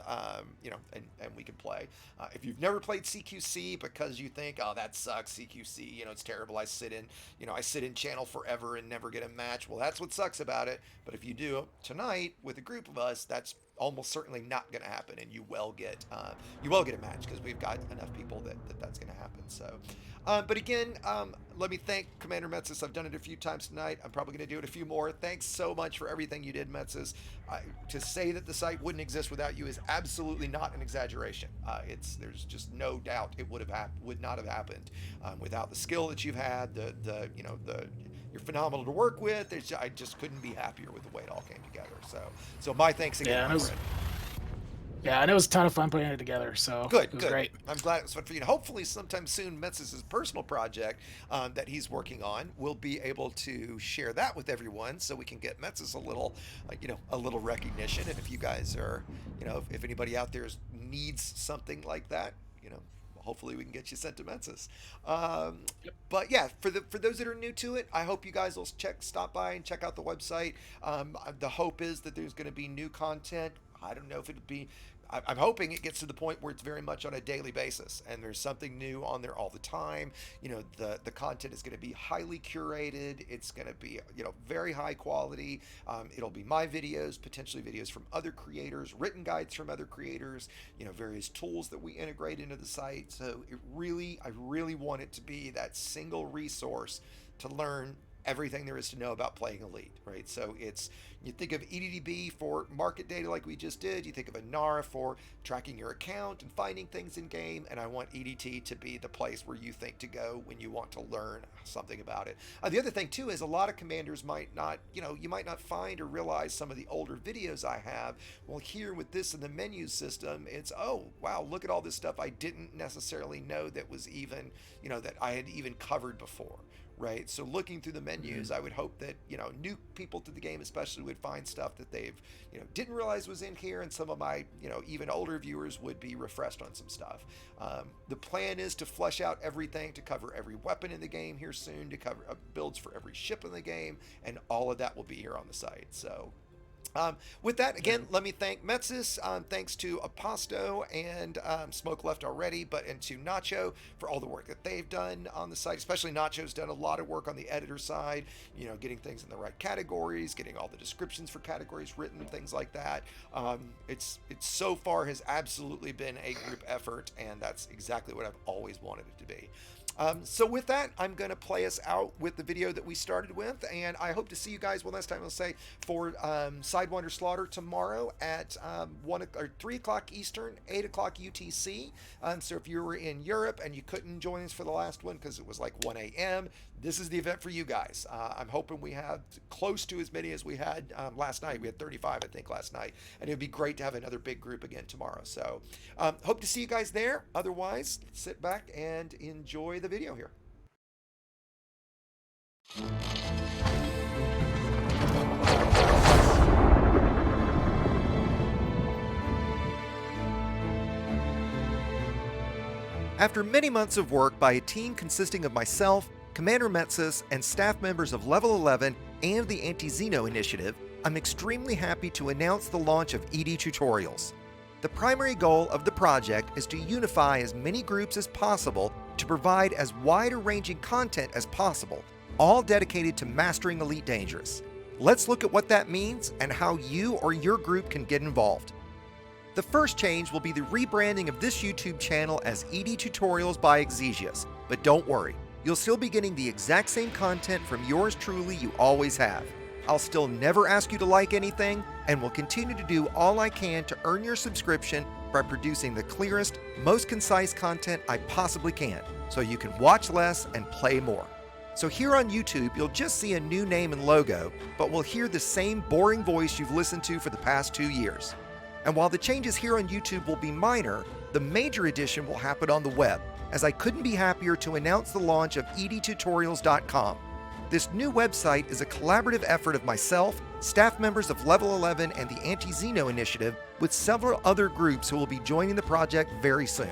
we can play. If you've never played CQC because you think, oh, that sucks, CQC, it's terrible. I sit in channel forever and never get a match. Well, that's what sucks about it. But if you do tonight with a group of us, that's almost certainly not going to happen, and you will get a match because we've got enough people that's going to happen. So. But again, let me thank Commander Metzis. I've done it a few times tonight. I'm probably going to do it a few more. Thanks so much for everything you did, Metzis. To say that the site wouldn't exist without you is absolutely not an exaggeration. There's just no doubt it would not have happened without the skill that you've had. You're phenomenal to work with. I just couldn't be happier with the way it all came together. So my thanks again. Yeah, and it was a ton of fun putting it together. So good. Great. I'm glad it was fun for you. Hopefully, sometime soon, Metzis' personal project that he's working on, will be able to share that with everyone, so we can get Metzis a little recognition. And if you guys are, if anybody out there needs something like that, hopefully we can get you sent to Metzis. But yeah, for those that are new to it, I hope you guys will stop by and check out the website. The hope is that there's going to be new content. I don't know if it'll be. I'm hoping it gets to the point where it's very much on a daily basis and there's something new on there all the time. The content is going to be highly curated. It's going to be, very high quality. It'll be my videos, potentially videos from other creators, written guides from other creators, various tools that we integrate into the site. So I really want it to be that single resource to learn everything there is to know about playing Elite, right? So you think of EDDB for market data like we just did, you think of Inara for tracking your account and finding things in game, and I want EDT to be the place where you think to go when you want to learn something about it. The other thing too is a lot of commanders might not, you might not find or realize some of the older videos I have. Well, here with this in the menu system, it's, oh wow, look at all this stuff I didn't necessarily know that was even, that I had even covered before. Right, so looking through the menus, I would hope that new people to the game especially would find stuff that they've didn't realize was in here, and some of my even older viewers would be refreshed on some stuff. The plan is to flesh out everything, to cover every weapon in the game here soon, to cover builds for every ship in the game, and all of that will be here on the site. So. With that, again, let me thank Metzis. Thanks to Aposto and Smoke Left Already, and to Nacho for all the work that they've done on the site. Especially Nacho's done a lot of work on the editor side, getting things in the right categories, getting all the descriptions for categories written, things like that. It's so far has absolutely been a group effort, and that's exactly what I've always wanted it to be. So with that, I'm going to play us out with the video that we started with, and I hope to see you guys one last time, I'll say, for Sidewinder Slaughter tomorrow at 3 o'clock Eastern, 8 o'clock UTC. So if you were in Europe and you couldn't join us for the last one because it was like 1 a.m., this is the event for you guys. I'm hoping we have close to as many as we had last night. We had 35, I think, last night, and it would be great to have another big group again tomorrow. So hope to see you guys there. Otherwise, sit back and enjoy the video here. After many months of work by a team consisting of myself, Commander Metsis, and staff members of Level 11 and the Anti-Xeno Initiative, I'm extremely happy to announce the launch of EDTutorials. The primary goal of the project is to unify as many groups as possible to provide as wide-ranging content as possible, all dedicated to mastering Elite Dangerous. Let's look at what that means and how you or your group can get involved. The first change will be the rebranding of this YouTube channel as EDTutorials by Exigeous, but don't worry, you'll still be getting the exact same content from yours truly you always have. I'll still never ask you to like anything, and will continue to do all I can to earn your subscription by producing the clearest, most concise content I possibly can, so you can watch less and play more. So here on YouTube, you'll just see a new name and logo, but will hear the same boring voice you've listened to for the past 2 years. And while the changes here on YouTube will be minor, the major addition will happen on the web, as I couldn't be happier to announce the launch of EDTutorials.com. This new website is a collaborative effort of myself, staff members of Level 11 and the Anti-Xeno Initiative, with several other groups who will be joining the project very soon.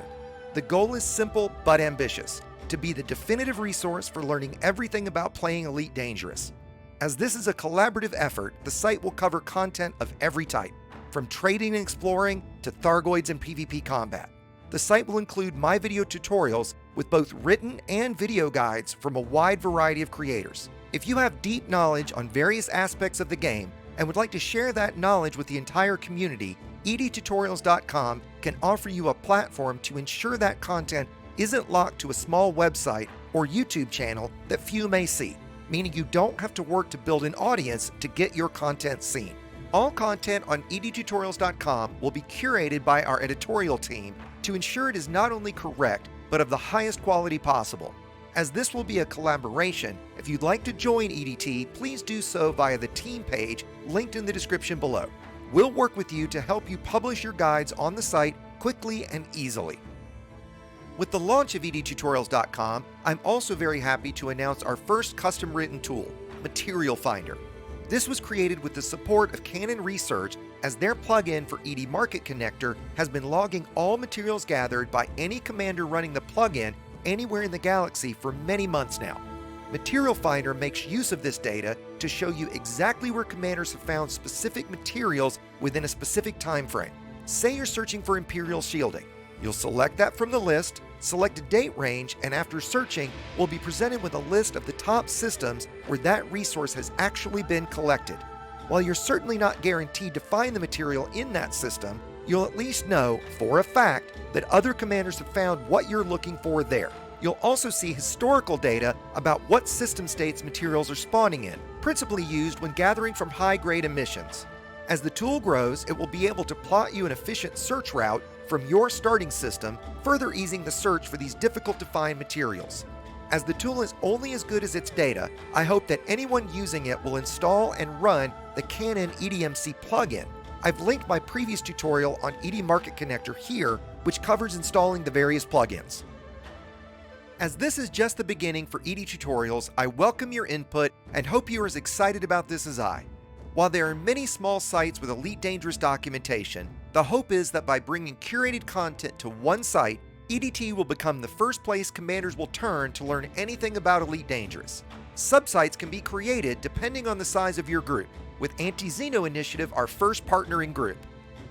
The goal is simple but ambitious: to be the definitive resource for learning everything about playing Elite Dangerous. As this is a collaborative effort, the site will cover content of every type, from trading and exploring to Thargoids and PvP combat. The site will include my video tutorials with both written and video guides from a wide variety of creators. If you have deep knowledge on various aspects of the game and would like to share that knowledge with the entire community, EDTutorials.com can offer you a platform to ensure that content isn't locked to a small website or YouTube channel that few may see, meaning you don't have to work to build an audience to get your content seen. All content on EDTutorials.com will be curated by our editorial team to ensure it is not only correct, but of the highest quality possible. As this will be a collaboration, if you'd like to join EDT, please do so via the team page linked in the description below. We'll work with you to help you publish your guides on the site quickly and easily. With the launch of EDTutorials.com, I'm also very happy to announce our first custom-written tool, Material Finder. This was created with the support of Canon Research, as their plugin for ED Market Connector has been logging all materials gathered by any commander running the plugin anywhere in the galaxy for many months now. Material Finder makes use of this data to show you exactly where commanders have found specific materials within a specific time frame. Say you're searching for Imperial shielding. You'll select that from the list, select a date range, and after searching, we'll be presented with a list of the top systems where that resource has actually been collected. While you're certainly not guaranteed to find the material in that system, you'll at least know, for a fact, that other commanders have found what you're looking for there. You'll also see historical data about what system states materials are spawning in, principally used when gathering from high-grade emissions. As the tool grows, it will be able to plot you an efficient search route from your starting system, further easing the search for these difficult-to-find materials. As the tool is only as good as its data, I hope that anyone using it will install and run the Canon EDMC plugin. I've linked my previous tutorial on ED Market Connector here, which covers installing the various plugins. As this is just the beginning for EDTutorials, I welcome your input and hope you are as excited about this as I. While there are many small sites with Elite Dangerous documentation, the hope is that by bringing curated content to one site, EDT will become the first place commanders will turn to learn anything about Elite Dangerous. Subsites can be created depending on the size of your group, with Anti-Xeno Initiative our first partnering group.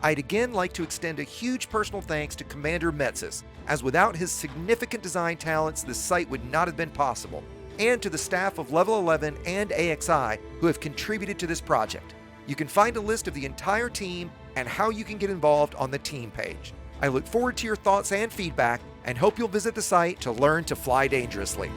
I'd again like to extend a huge personal thanks to Commander Metsis, as without his significant design talents this site would not have been possible, and to the staff of Level 11 and AXI who have contributed to this project. You can find a list of the entire team and how you can get involved on the team page. I look forward to your thoughts and feedback and hope you'll visit the site to learn to fly dangerously.